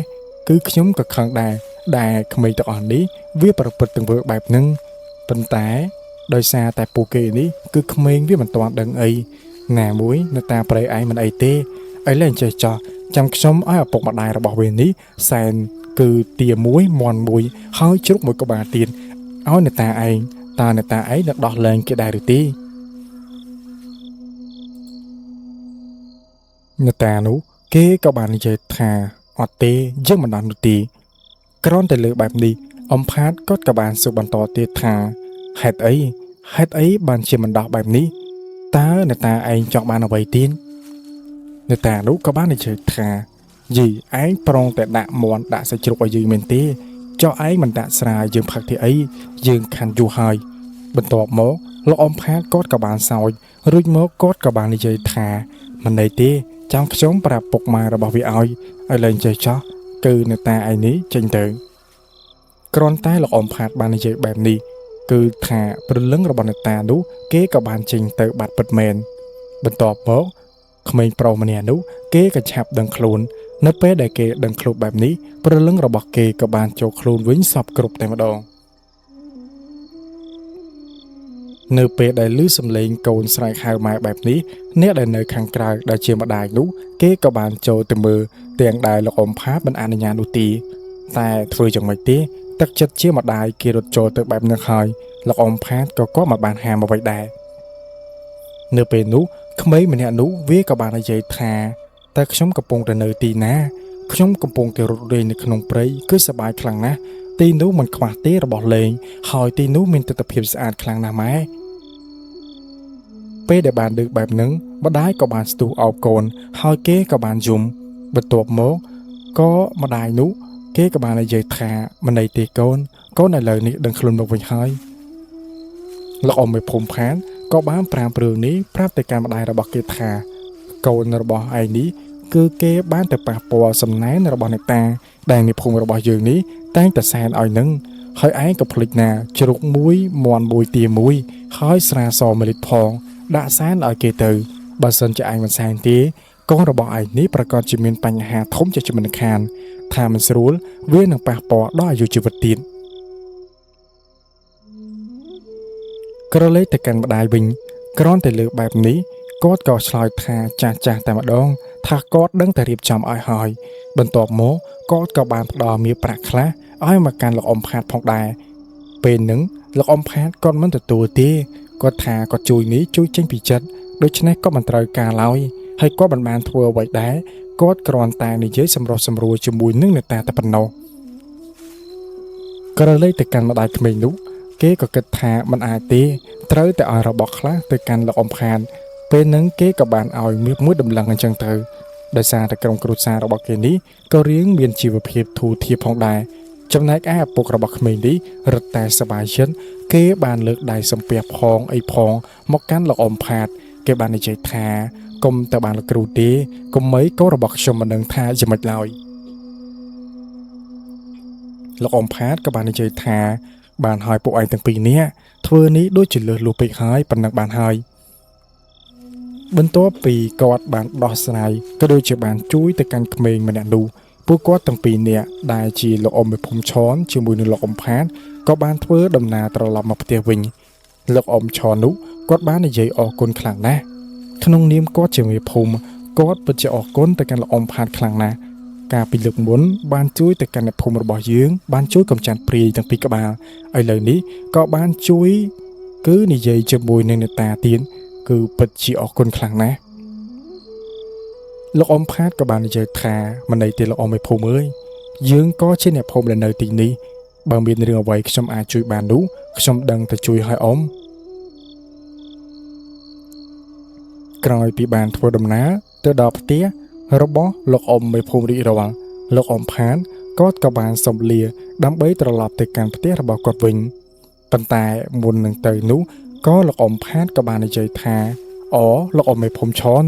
គឺខ្ញុំក៏ខឹងដែរដែលក្មេងទាំងអស់នេះវាប្រព្រឹត្តទង្វើបែបហ្នឹងប៉ុន្តែដោយសារតែពួកគេនេះគឺក្មេងវាមិនទាន់ដឹងអីណាមួយនៅតាព្រៃឯងមិនអីទេឥឡូវអញ្ចេះចោះចាំខ្ញុំឲ្យឪពុកម្ដាយរបស់វានេះសែនគឺទាមួយមន់មួយហើយជ្រុកមួយក្បាលទៀតឲ្យនៅតាឯងតើនៅតាឯងនឹងដោះលែងគេដែរឬទេនៅតានោះគេក៏បាននិយាយថាអត់ទេយើងមិនដល់នោះទេគ្រាន់តែលើបែបនេះអ៊ំផាតគាត់ក៏បានសួរបន្តទៀតថាហេតុអីបានជាមិនដោះបែបនេះតើអ្នកតាឯងចង់បានអ្វីទៀតអ្នកតានោះក៏បាននិយាយថាយីឯងប្រងតែដាក់មន់ដាក់សាច់ជ្រូកឲ្យយើងមែនទេចុះឯងមិនដាក់ស្រាយើងផឹកទីអីយើងខាន់យូរហើយបន្ទាប់មកលោកអ៊ំផាតគាត់ក៏បានសោចរួចមកគាត់ក៏បាននិយាយថាមិនន័យទេចាំខ្ញុំប្រាប់ពុកម៉ែរបស់វាឲ្យលែងចេះចោះគឺអ្នកតាឯងនេះចេញទៅគ្រាន់តែលោកអ៊ំផាតបាននិយាយបែបនេះគឺថាព្រលឹងរបស់អ្នកតានោះគេក៏បានចេញទៅបាត់ពិតមែនបន្ទាប់មកក្មេងប្រុសម្នាក់នោះគេក៏ឆាប់ដឹងខ្លួន នៅពេលដែលគេដឹងខ្លួនបែបនេះព្រលឹងរបស់គេក៏បានចូលខ្លួនវិញសពគ្រប់តែម្ដងនៅពេលដែលឮសំឡេងកូនស្រែកហៅម៉ែបែបនេះអ្នកដែលនៅខាងក្រៅដែលជាម្ដាយនោះគេក៏បានចូលទៅមើលទាំងដែលលោកអ៊ំផាតមិនអនុញ្ញាតនោះទេតែធ្វើយ៉ាងម៉េចទេទឹកចិត្តជាម្ដាយគេរត់ចូលទៅបែបនេះហើយលោកអ៊ំផាតក៏គាត់មិនបានហាមអ្វីដែរនៅពេលនោះក្មេងម្នាក់នោះវាក៏បាននិយាយថាតើខ្ញុំកំពុងទៅនៅទីណាខ្ញុំកំពុងទៅរត់លេងនៅក្នុងព្រៃគឺសប្បាយខ្លាំងណាស់ទីនោះមិនខ្វះទេរបស់លេងហើយទីនោះមានទិដ្ឋភាពស្អាតខ្លាំងណាស់ម៉ែពេលដែលបានលើកបែបហ្នឹងម្ដាយក៏បានស្ទុះអោបកូនហើយគេក៏បានយំបន្ទាប់មកក៏ម្ដាយនោះគេក៏បាននិយាយថាមិនន័យទេកូនឥឡូវនេះដឹងខ្លួនមកវិញហើយលោកអ៊ំមេភូមិផានក៏បានប្រាំព្រឿងនេះប្រាប់ទៅកាន់ម្ដាយរបស់គេថាកូនរបស់ឯងនេះគឺគេបានទៅប៉ះពាល់សំណែនរបស់អ្នកតាដែលในភូមិរបស់យើងនេះតែងតែសែនឲ្យនឹងហើយឯងក៏ភ្លេចណាជ្រូកមួយមាន់មួយទាមួយហើយស្រាស1លីត្រផងដាក់សែនឲ្យគេទៅបើសិនជាឯងមិនសែនទេកូនរបស់ឯងនេះប្រកាសជាមានបញ្ហាធំជាមិនខានថាមិនស្រួលវានឹងប៉ះពាល់ដល់អាយុជីវិតទៀតក្រឡេកទៅកាន់ម្ដាយវិញគ្រាន់តែលើកបែបនេះគាត់ក៏ឆ្លើយថាចាស់តែម្ដងថាគាត់ដឹងតែរៀបចំឲ្យហើយបន្ទាប់មកគាត់ក៏បានផ្ដល់មាសប្រាក់ខ្លះឲ្យមកកាន់លោកអ៊ំផាតផងដែរពេលហ្នឹងលោកអ៊ំផាតគាត់មិនទទួលទេគាត់ថាគាត់ជួយនេះជួយចេញពីចិត្តដូច្នេះគាត់មិនត្រូវការឡើយហើយគាត់មិនបានធ្វើអ្វីដែរគាត់គ្រាន់តែនិយាយសម្រុះសម្រួលជាមួយនឹងអ្នកតាតែប៉ុណ្ណោះក្រឡេកទៅកាន់ម្ដាយក្មេងនោះគេក៏គិតថាមិនអាចទេត្រូវតែឲ្យរបស់ខ្លះទៅកាន់លោកអ៊ំផាតពេលហ្នឹងគេក៏បានឲ្យមាសមួយដំឡឹងអញ្ចឹងទៅដោយសារតែក្រុមគ្រួសាររបស់គេនេះក៏រៀងមានជីវភាពធូរធារផងដែរចំណែកឯឪពុករបស់ក្មេងនេះរឹតតែសប្បាយចិត្តគេបានលើកដៃសំពះផងអីផងមកកាន់លោកអ៊ំផាតគេបាននិយាយថាកុំទៅបានលោកគ្រូទេកុំមិនកូនរបស់ខ្ញុំមិនដឹងថាយ៉ាងម៉េចឡើយលោកអ៊ំផាតក៏បាននិយាយថាបានឲ្យពួកឯងទាំងពីរនាក់ធ្វើនេះដូចជាលើសលួសពេកហើយប៉ុណ្ណឹងបានហើយបន្ទាប់ពីគាត់បានដោះស្រាយក៏ដូចជាបានជួយទៅកាន់ក្មេងម្នាក់នោះពួកគាត់ទាំងពីរនាក់ដែលជាលោកអ៊ំមេភូមិឆនជាមួយនឹងលោកអ៊ំផាតក៏បានធ្វើដំណើរត្រឡប់មកផ្ទះវិញលោកអ៊ំឆននោះគាត់បាននិយាយអរគុណខ្លាំងណាស់ក្នុងនាមគាត់ជាមេភូមិគាត់ពិតជាអរគុណទៅកាន់លោកអ៊ំផាតខ្លាំងណាស់កាលពីលើកមុនបានជួយទៅកាន់អ្នកភូមិរបស់យើងបានជួយកំចាត់ព្រាយទាំងពីរក្បាលឥឡូវនេះក៏បានជួយគឺនិយាយជាមួយនឹងអ្នកតាទៀតគឺពិតជាអរគុណខ្លាំងណាស់លោកអ៊ំផាតក៏បាននិយាយថាមិនន័យទេលោកអ៊ំមេភូមិអើយយើងក៏ជាអ្នកភូមិដែលនៅទីនេះបើមានរឿងអ្វីខ្ញុំអាចជួយបាននោះខ្ញុំដឹងតែជួយឲ្យអ៊ំក្រោយពីបានធ្វើដំណើរទៅដល់ផ្ទះរបស់លោកអ៊ំមេភូមិរីករាល់លោកអ៊ំផាតគាត់ក៏បានសុំលាដើម្បីត្រឡប់ទៅកាន់ផ្ទះរបស់គាត់វិញប៉ុន្តែមុននឹងទៅនោះក៏លោកអ៊ំផាតក៏បាននិយាយថាលោកអ៊ំមេភូមិឆន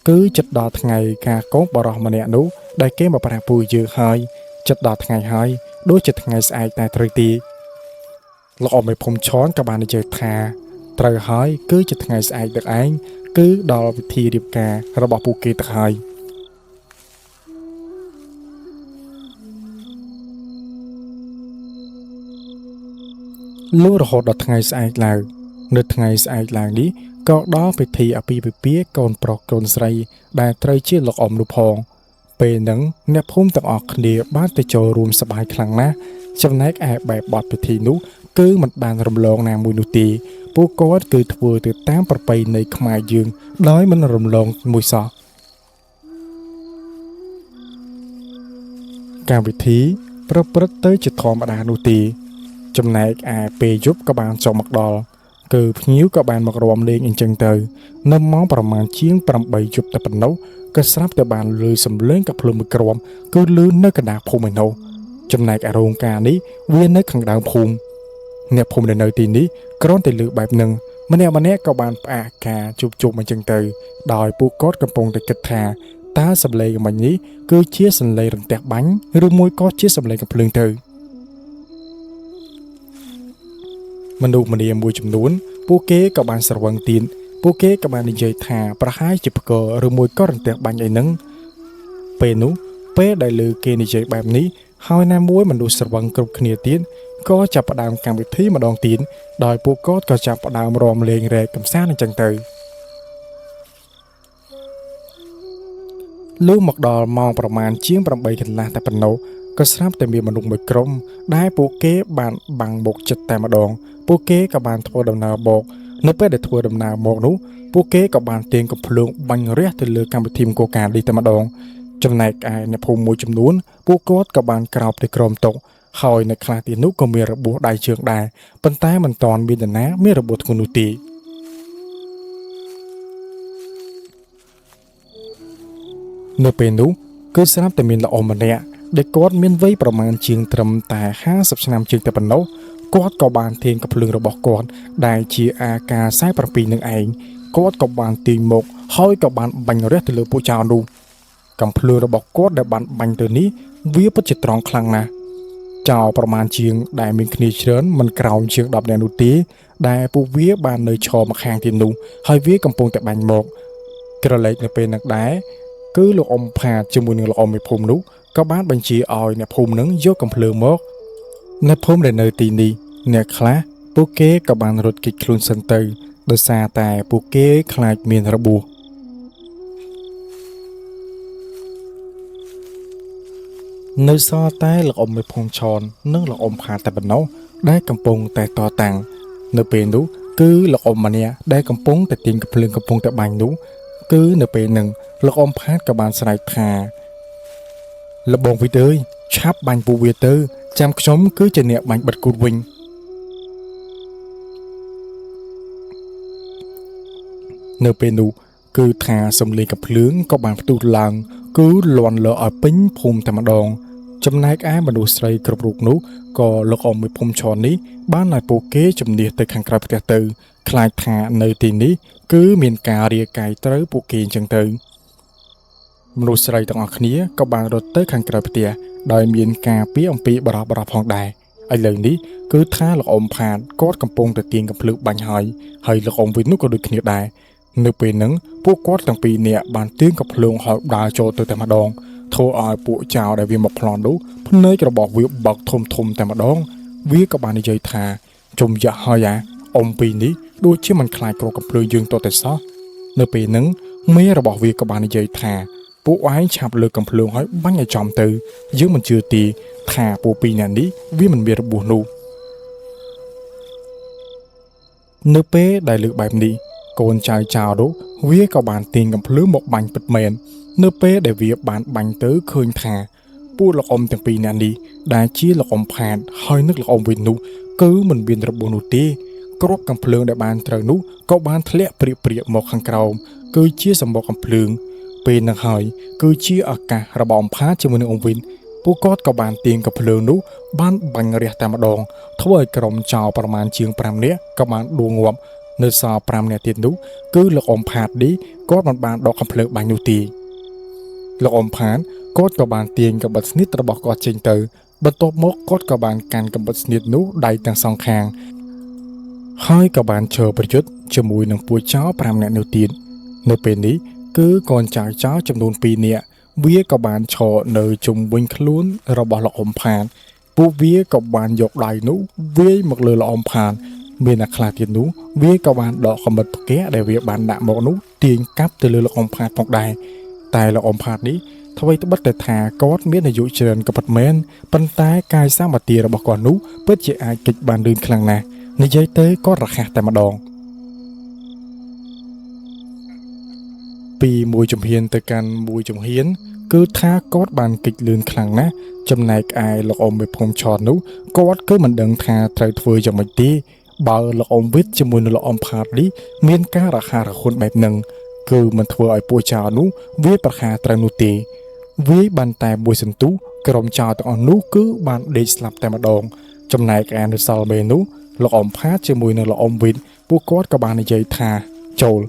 គឺចិត្តដល់ថ្ងៃការកូនបរោះម្នាក់នោះដែលគេមកប្រាំពូយើងហើយចិត្តដល់ថ្ងៃហើយដូចជាថ្ងៃស្អែកតែត្រូវទីលោកអ៊ំមេភូមិឆនក៏បាននិយាយថាត្រូវហើយគឺជាថ្ងៃស្អែកទឹកឯងគឺដល់វិធីរៀបការរបស់ពួកគេទៅហើយលុះរហូតដល់ថ្ងៃស្អែកឡើងនៅថ្ងៃស្អែកឡើងនេះក៏ដល់ពិធីអាពាហ៍ពិពាហ៍កូនប្រុសកូនស្រីដែលត្រូវជាលោកអ៊ំនោះផងពេលហ្នឹងអ្នកភូមិទាំងអស់គ្នាបានទៅចូលរួមសប្បាយខ្លាំងណាស់ចំណែកឯបែបបទពិធីនោះគឺមិនបានរំលងណាមួយនោះទេពួកគាត់គឺធ្វើទៅតាមប្រពៃណីខ្មែរយើងដោយមិនរំលងមួយសោះកម្មវិធីប្រព្រឹត្តទៅជាធម្មតានោះទេចំណែកឯពេលយប់ក៏បានចុះមកដល់គឺភ្ញៀវក៏បានមករួមលេងអញ្ចឹងទៅនៅម៉ោងប្រមាណជាង8យប់តែប៉ុណ្ណោះក៏ស្រាប់តែបានលឺសំឡេងកាភ្លើងមួយក្រុមគឺលឺនៅកណ្ដាលភូមិឯនោះចំណែកឯរោងការនេះវានៅខាងដើមភូមិអ្នកភូមិដែលនៅទីនេះគ្រាន់តែលឺបែបហ្នឹងម្នាក់ក៏បានផ្អាកការជួបជុំអញ្ចឹងទៅដោយពួកគាត់កំពុងតែគិតថាតើសំឡេងមិញនេះគឺជាសំឡេងរន្ទះបាញ់ឬមួយក៏ជាសំឡេងកាភ្លើងទៅមនុស្សម្នាមួយចំនួនពួកគេក៏បានស្រវឹងទៀតពួកគេក៏បាននិយាយថាប្រហែលជាផ្គរឬមួយក៏រន្ទះបាញ់អីហ្នឹងពេលនោះ ពេលដែលលើគេនិយាយបែបនេះហើយណាមួយមនុស្សស្រវឹងគ្រប់គ្នាទៀតក៏ចាប់ផ្ដើមកម្មវិធីម្ដងទៀតដោយពួកគាត់ក៏ចាប់ផ្ដើមរាំលេងរែកកម្សាន្តអញ្ចឹងទៅលុះមកដល់ម៉ោងប្រមាណជាង8កន្លះតែប៉ុណ្ណោះក៏ស្រាប់តែមានមនុស្សមួយក្រុមដែលពួកគេបានបាំងមុខចិត្តតែម្ដងពួកគេក៏បានធ្វើដំណើរមកនៅពេលដែលធ្វើដំណើរមកនោះពួកគេក៏បានទាញកំភ្លើងបាញ់រះទៅលើកម្មវិធីមង្គលការនេះតែម្ដងចំណែកឯអ្នកភូមិមួយចំនួនពួកគាត់ក៏បានក្រោបទៅក្រោមតុហើយនៅខ្លះទៀតនោះក៏មានរបួសដៃជើងដែរប៉ុន្តែមិនទាន់មាននរណាមានរបួសធ្ងន់នោះទេនៅពេលនោះគឺស្រាប់តែមានល្អម្នាក់ដែលគាត់មានវ័យប្រមាណជាងត្រឹមតែ50ឆ្នាំជាងតែប៉ុណ្ណោះគាត់ក៏បានទាញកំភ្លើងរបស់គាត់ដែលជា AK-47 នឹងឯងគាត់ក៏បានទាញមកហើយក៏បានបាញ់រះទៅលើពួកចោរនោះកំភ្លើងរបស់គាត់ដែលបានបាញ់ទៅនេះវាពិតជាត្រង់ខ្លាំងណាស់ចោរប្រមាណជាងដែលមានគ្នាច្រើនមិនក្រោមជាង10នាក់នោះទេដែលពួកវាបាននៅឈរមកខាងទៀតនោះហើយវាកំពុងតែបាញ់មកក្រឡេកនៅពេលនោះដែរគឺលោកអ៊ំផាតជាមួយនឹងលោកអ៊ំមេភូមិនោះក៏បានបញ្ជាឲ្យអ្នកភូមិនឹងយកកំភ្លើងមកអ្នកភូមិដែលនៅទីនេះអ្នកខ្លះពួកគេក៏បានរត់គេចខ្លួនសិនទៅដោយសារតែពួកគេខ្លាចមានរបួសនៅសល់តែលោកអ៊ំមេភូមិឆននិងលោកអ៊ំផាតតែប៉ុណ្ណោះដែលកំពុងតែតតាំងនៅពេលនោះគឺលោកអ៊ំម្នាក់ដែលកំពុងតែទាញកំភ្លើងកំពុងតែបាញ់នោះគឺនៅពេលហ្នឹងលោកអ៊ំផាតក៏បានស្រែកថាលបងវិទអើយឆាប់បាញ់ពួកវាទៅចាំខ្ញុំគឺជាអ្នកបាញ់បិទគូតវិញនៅពេលនោះគឺថាសំឡេងកំភ្លើងក៏បានផ្ទុះឡើងគឺលាន់លើឲ្យពេញភូមិតែម្ដងចំណែកឯមនុស្សស្រីគ្រប់រូបនោះក៏លោកអ៊ំមួយភូមិឆននេះបានឲ្យពួកគេជំនះទៅខាងក្រៅផ្ទះទៅខ្លាចថានៅទីនេះគឺមានការរាយកាយត្រូវពួកគេអញ្ចឹងទៅមនុស្សស្រីទាំងអស់គ្នាក៏បានរត់ទៅខាងក្រៅផ្ទះដោយមានការពីអំពីបរោះផងដែរឥឡូវនេះគឺថាលោកអ៊ំផាតគាត់កំពុងតែទាញកំភ្លើងបាញ់ហើយលោកអ៊ំវិញនោះក៏ដូចគ្នាដែរនៅពេលហ្នឹងពួកគាត់ទាំងពីរនាក់បានទាញកំភ្លើងហើយដើរចូលទៅតែម្ដងធ្វើឲ្យពួកចៅដែលវាមកប្លន់នោះភ្នែករបស់វាបើកធំតែម្ដងវាក៏បាននិយាយថាជុំយ៉ាហើយអ៊ំពីរនេះដូចជាមិនខ្លាចក្រកំភ្លើងយើងតតែសោះនៅពេលហ្នឹងមេរបស់វាក៏បាននិយាយថាពួកឯងឆាប់លើកកំភ្លើងហើយបាញ់ឲ្យចំទៅយើងមិនជឿទេថាពួកពីរនាក់នេះវាមិនមានរបួសនោះនៅពេលដែលលើកបែបនេះកូនចៅនោះវាក៏បានទាញកំភ្លើងមកបាញ់ពិតមែននៅពេលដែលវាបានបាញ់ទៅឃើញថាពួកលោកអ៊ំទាំងពីរនាក់នេះដែលជាលោកអ៊ំផាតហើយនិងលោកអ៊ំវិញនោះគឺមិនមានរបួសនោះទេគ្រាប់កំភ្លើងដែលបានត្រូវនោះក៏បានធ្លាក់ព្រាកមកខាងក្រោមគឺជាសម្បកកំភ្លើងពេលហ្នឹងហើយគឺជាឱកាសរបស់អ៊ំផាតជាមួយនឹងអ៊ំវិញពួកគាត់ក៏បានទាញកំភ្លើងនោះបានបាញ់រះតែម្ដងធ្វើឲ្យក្រុមចោរប្រមាណជាង5នាក់ក៏បានដួលងាប់នៅសល់5នាក់ទៀតនោះគឺលោកអ៊ំផាតនេះគាត់មិនបានដកកំភ្លើងបាញ់នោះទេលោកអ៊ំផាតគាត់ក៏បានទាញកាំបិតស្និតរបស់គាត់ចេញទៅបន្ទាប់មកគាត់ក៏បានកាន់កាំបិតស្និតនោះដៃទាំងសងខាងហើយក៏បានឈរប្រយុទ្ធជាមួយនឹងពួកចោរ5នាក់នោះទៀតនៅពេលនេះគឺកូនចៅចំនួន2នាក់វាក៏បានឈរនៅជុំវិញខ្លួនរបស់លោកអ៊ំផាតពួកវាក៏បានយកដៃនោះវាយមកលើលោកអ៊ំផាតមានអ្នកខ្លះទៀតនោះវាក៏បានដកកាំបិតផ្គាដែលវាបានដាក់មកនោះទាញកាប់ទៅលើលោកអ៊ំផាតផងដែរតែលោកអ៊ំផាតនេះអ្វីត្បិតតែថាគាត់មានអាយុច្រើនក៏ពិតមែនប៉ុន្តែកាយសម្បទារបស់គាត់នោះពិតជាអាចគេចបានលឿនខ្លាំងណាស់និយាយទៅគាត់រហ័សតែម្ដងពីមួយជំហានទៅកាន់មួយជំហានគឺថាគាត់បានគេចលឿនខ្លាំងណាស់ចំណែកឯលោកអ៊ំមេភូមិឆននោះគាត់គឺមិនដឹងថាត្រូវធ្វើយ៉ាងម៉េចទេបើលោកអ៊ំវិតជាមួយនឹងលោកអ៊ំផាតនេះមានការរហ័សរហួនបែបហ្នឹងគឺមិនធ្វើឲ្យពួកចៅនោះវាប្រហារត្រូវនោះទេវាបានតែមួយសន្ទុះក្រុមចៅទាំងអស់នោះគឺបានដេកស្លាប់តែម្ដងចំណែកឯនៅសល់មេនោះលោកអ៊ំផាតជាមួយនឹងលោកអ៊ំវិតពួកគាត់ក៏បាននិយាយថាចូល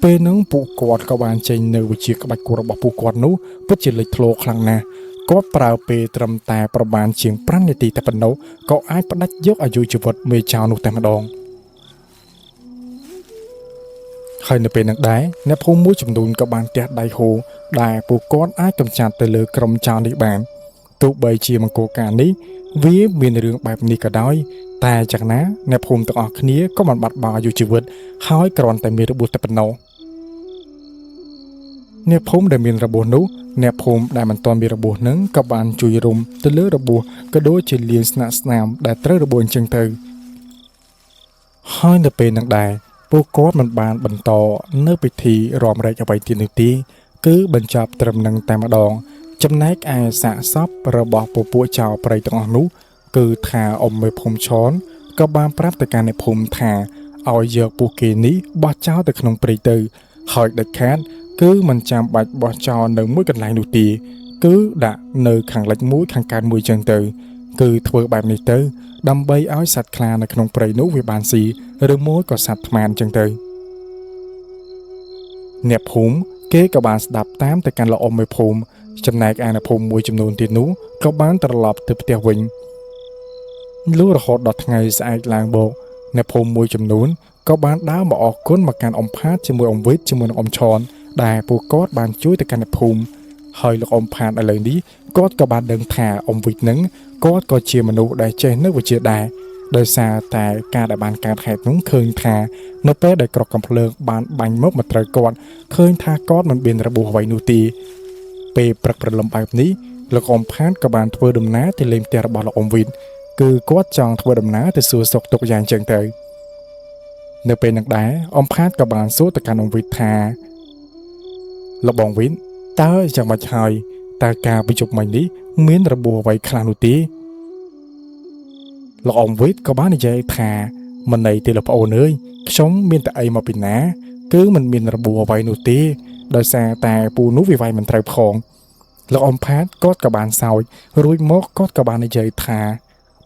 ពេលហ្នឹងពួកគាត់ក៏បានចេញនៅវិជាក្បាច់គោះរបស់ពួកគាត់នោះពិតជាលេចធ្លោខ្លាំងណាស់គាត់ប្រើពេលត្រឹមតែប្រមាណជាង5នាទីតែប៉ុណ្ណោះក៏អាចផ្ដាច់យកអាយុជីវិតមេចៅនោះតែម្ដង ហើយនៅពេលនឹងដែរអ្នកភូមិមួយចំនួនក៏បានទះដៃហូដែលពួកគាត់អាចកម្ចាត់ទៅលើក្រុមចោរនេះបានទោះបីជាមង្គលការនេះវាមានរឿងបែបនេះក៏ដោយតែយ៉ាងណាអ្នកភូមិទាំងអស់គ្នាក៏បានបាត់បង់អាយុជីវិតហើយគ្រាន់តែមានរបួសតែប៉ុណ្ណោះអ្នកភូមិដែលមានរបួសនោះអ្នកភូមិដែលមិនទាន់មានរបួសនឹងក៏បានជួយរុំទៅលើរបួសក៏ដូចជាលាងស្នាក់ស្នាមដែលត្រូវរបួសអញ្ចឹងទៅហើយនៅពេលនឹងដែរពួកគាត់មិនបានបន្តនៅពិធីរំលែកអ្វីទៀតនោះទេគឺបញ្ចប់ត្រឹមនឹងតែម្ដងចំណែកឯសាកសពរបស់ពពួកចៅព្រៃទាំងអស់នោះគឺថាអ៊ំមេភូមិឆនក៏បានប្រាប់ទៅកាន់អ្នកភូមិថាឲ្យយកពួកគេនេះបោះចោលទៅក្នុងព្រៃទៅហើយដាច់ខាតគឺមិនចាំបាច់បោះចោលនៅមួយកន្លែងនោះទេគឺដាក់នៅខាងលិចមួយខាងកើតមួយចឹងទៅគឺធ្វើបែបនេះទៅដើម្បីឲ្យសត្វខ្លានៅក្នុងព្រៃនោះវាបានស៊ីឬមួយក៏សត្វថ្មចឹងទៅអ្នកភូមិគេក៏បានស្ដាប់តាមទៅកាន់លោកអ៊ំមេភូមិចំណែកឯអ្នកភូមិមួយចំនួនទៀតនោះក៏បានត្រឡប់ទៅផ្ទះវិញលុះរហូតដល់ថ្ងៃស្អែកឡើងបោកអ្នកភូមិមួយចំនួនក៏បានដើរមកអរគុណមកកាន់អ៊ំផាតជាមួយអ៊ំវិតជាមួយនឹងអ៊ំឆនដែលពួកគាត់បានជួយទៅកាន់អ្នកភូមិហើយលោកអ៊ំផាតឥឡូវនេះគាត់ក៏បានដឹងថាអ៊ំវិតនឹងគាត់ក៏ជាមនុស្សដែលចេះនៅវិជ្ជាដែរដោយសារតែការដែលបានកើតហេតុនោះឃើញថានៅពេលដែលក្រកកំភ្លើងបានបាញ់មកត្រូវគាត់ឃើញថាគាត់មិនមានរបួសអ្វីនោះទេពេលព្រឹកព្រលឹមបែបនេះលោកអ៊ំផាតក៏បានធ្វើដំណើរទៅលេងផ្ទះរបស់លោកអ៊ំវិតគឺគាត់ចង់ធ្វើដំណើរទៅសួរសុខទុក្ខយ៉ាងចឹងទៅនៅពេលនោះដែរអ៊ំផាតក៏បានសួរទៅកាន់អ៊ំវិតថាលោកបងវិនតើយ៉ាងម៉េចហើយតើការប្រជុំមិញនេះមានរបួសអ្វីខ្លះនោះទេលោកអ៊ំវិតក៏បាននិយាយថាមិនន័យទេលោកប្អូនអើយខ្ញុំមានតែអីមកពីណាគឺមិនមានរបួសអ្វីនោះទេដោយសារតែពូនោះវាវាយមិនត្រូវផងលោកអ៊ំផាតគាត់ក៏បានសើចរួចមកគាត់ក៏បាននិយាយថា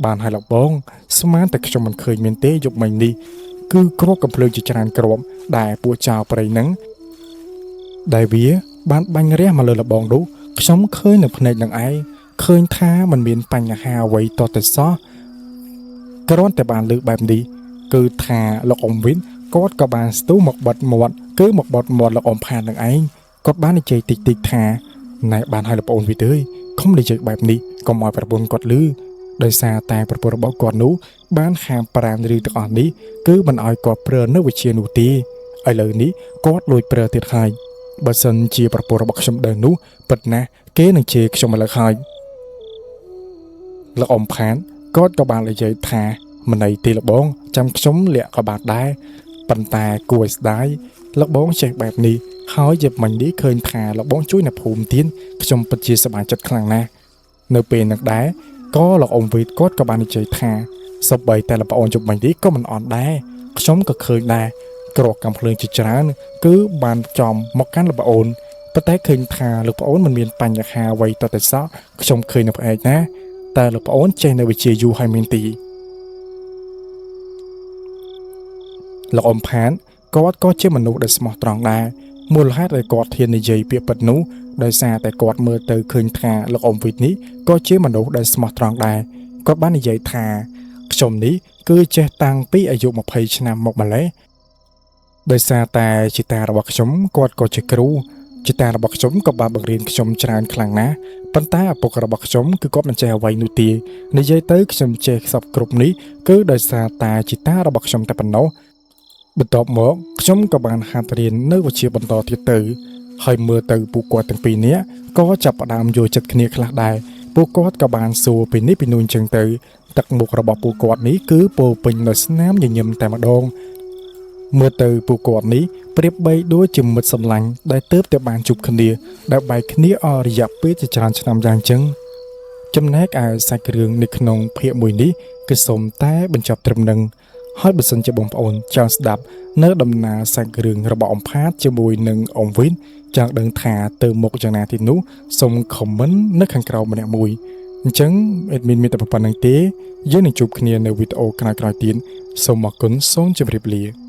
បានហើយលោកបងស្មានតែខ្ញុំមិនឃើញមានទេយប់មិញនេះគឺគ្រាប់កំភ្លើងជាច្រើនគ្រាប់ដែលពួកចៅព្រៃហ្នឹងដែលវាបានបាញ់រះមកលើលបងនោះខ្ញុំឃើញនៅភ្នែកនឹងឯងឃើញថាมันមានបញ្ហាអ្វីតតែសោះគ្រាន់តែបានលើកបែបនេះគឺថាលោកអ៊ំវិនគាត់ក៏បានស្ទុះមកបិទមាត់គឺមកបិទមាត់លោកអ៊ំផាតនឹងឯងគាត់បាននិយាយតិចតិចថាណែបានហើយលោកប្អូនវិទអើយខំនិយាយបែបនេះកុំឲ្យប្រពន្ធគាត់ឮដោយសារតែប្រពន្ធរបស់គាត់នោះបានហាមប្រាមរឿងទាំងអស់នេះគឺមិនឲ្យគាត់ប្រើនៅវិជានោះទេឥឡូវនេះគាត់លួចប្រើទៀតហើយបើសិនជាប្រពន្ធរបស់ខ្ញុំដឹងនោះពិតណាស់គេនឹងជេរខ្ញុំឥឡូវហើយលោកអ៊ំផានគាត់ក៏បាននិយាយថាមិនអីទេលោកបងចាំខ្ញុំលាក់ក៏បានដែរប៉ុន្តែគួរឲ្យស្ដាយលោកបងចេះបែបនេះហើយយប់មិញនេះឃើញថាលោកបងជួយអ្នកភូមិទៀតខ្ញុំពិតជាសប្បាយចិត្តខ្លាំងណាស់នៅពេលនោះដែរក៏លោកអ៊ំវិតគាត់ក៏បាននិយាយថាសប្បាយតែលោកប្អូនយប់មិញនេះក៏មិនអន់ដែរខ្ញុំក៏ឃើញដែរក្រកកំភ្លើងជាច្រើនគឺបានចំមកកាន់លោកប្អូនប៉ុន្តែឃើញថាលោកប្អូនមិនមានបញ្ហាអ្វីតតែសោះខ្ញុំឃើញនៅផ្អែកណាតែលោកប្អូនចេះនៅវិជាយូរហើយមែនទីលោកអ៊ំផានគាត់ក៏ជាមនុស្សដែលស្មោះត្រង់ដែរមូលហេតុដែលគាត់ធាននិយាយពាក្យពិតនោះដោយសារតែគាត់មើលទៅឃើញថាលោកអ៊ំវិតនេះក៏ជាមនុស្សដែលស្មោះត្រង់ដែរគាត់បាននិយាយថាខ្ញុំនេះគឺចេះតាំងពីអាយុ20ឆ្នាំមកម្លេះដោយសារតែជីតារបស់ខ្ញុំគាត់ក៏ជាគ្រូជីតារបស់ខ្ញុំក៏បានបង្រៀនខ្ញុំច្រើនខ្លាំងណាស់ប៉ុន្តែឪពុករបស់ខ្ញុំគឺគាត់មិនចេះអ្វីនោះទេនិយាយទៅខ្ញុំចេះសពគ្រប់នេះគឺដោយសារតែជីតារបស់ខ្ញុំតែប៉ុណ្ណោះបន្ទាប់មកខ្ញុំក៏បានហាត់រៀននៅវិជ្ជាបន្តទៀតទៅហើយមើលទៅពួកគាត់ទាំងពីរនាក់ក៏ចាប់ផ្ដើមយល់ចិត្តគ្នាខ្លះដែរពួកគាត់ក៏បានសួរពីនេះពីនោះអញ្ចឹងទៅទឹកមុខរបស់ពួកគាត់នេះគឺពោពេញដោយស្នាមញញឹមតែម្ដងមើលទៅពួកគាត់នេះប្រៀបបីដូចជាមិត្តសម្លាញ់ដែលទើបតែបានជួបគ្នាដែលបែកគ្នាអស់រយៈពេលជាច្រើនឆ្នាំយ៉ាងចឹងចំណែកឯសាច់រឿងនៅក្នុងភាគមួយនេះគឺសូមតែបញ្ចប់ត្រឹមនឹងហើយបើសិនជាបងប្អូនចង់ស្ដាប់នៅដំណើរសាច់រឿងរបស់អ៊ំផាតជាមួយនឹងអ៊ំវិនចង់ដឹងថាទៅមុខយ៉ាងណាទៀតនោះសូមខមមិននៅខាងក្រោមម្នាក់មួយអញ្ចឹងអេដមីនមានតែប៉ុណ្្នឹងទេយើងនឹងជួបគ្នានៅវីដេអូក្រោយៗទៀតសូមអរគុណសូមជម្រាបលា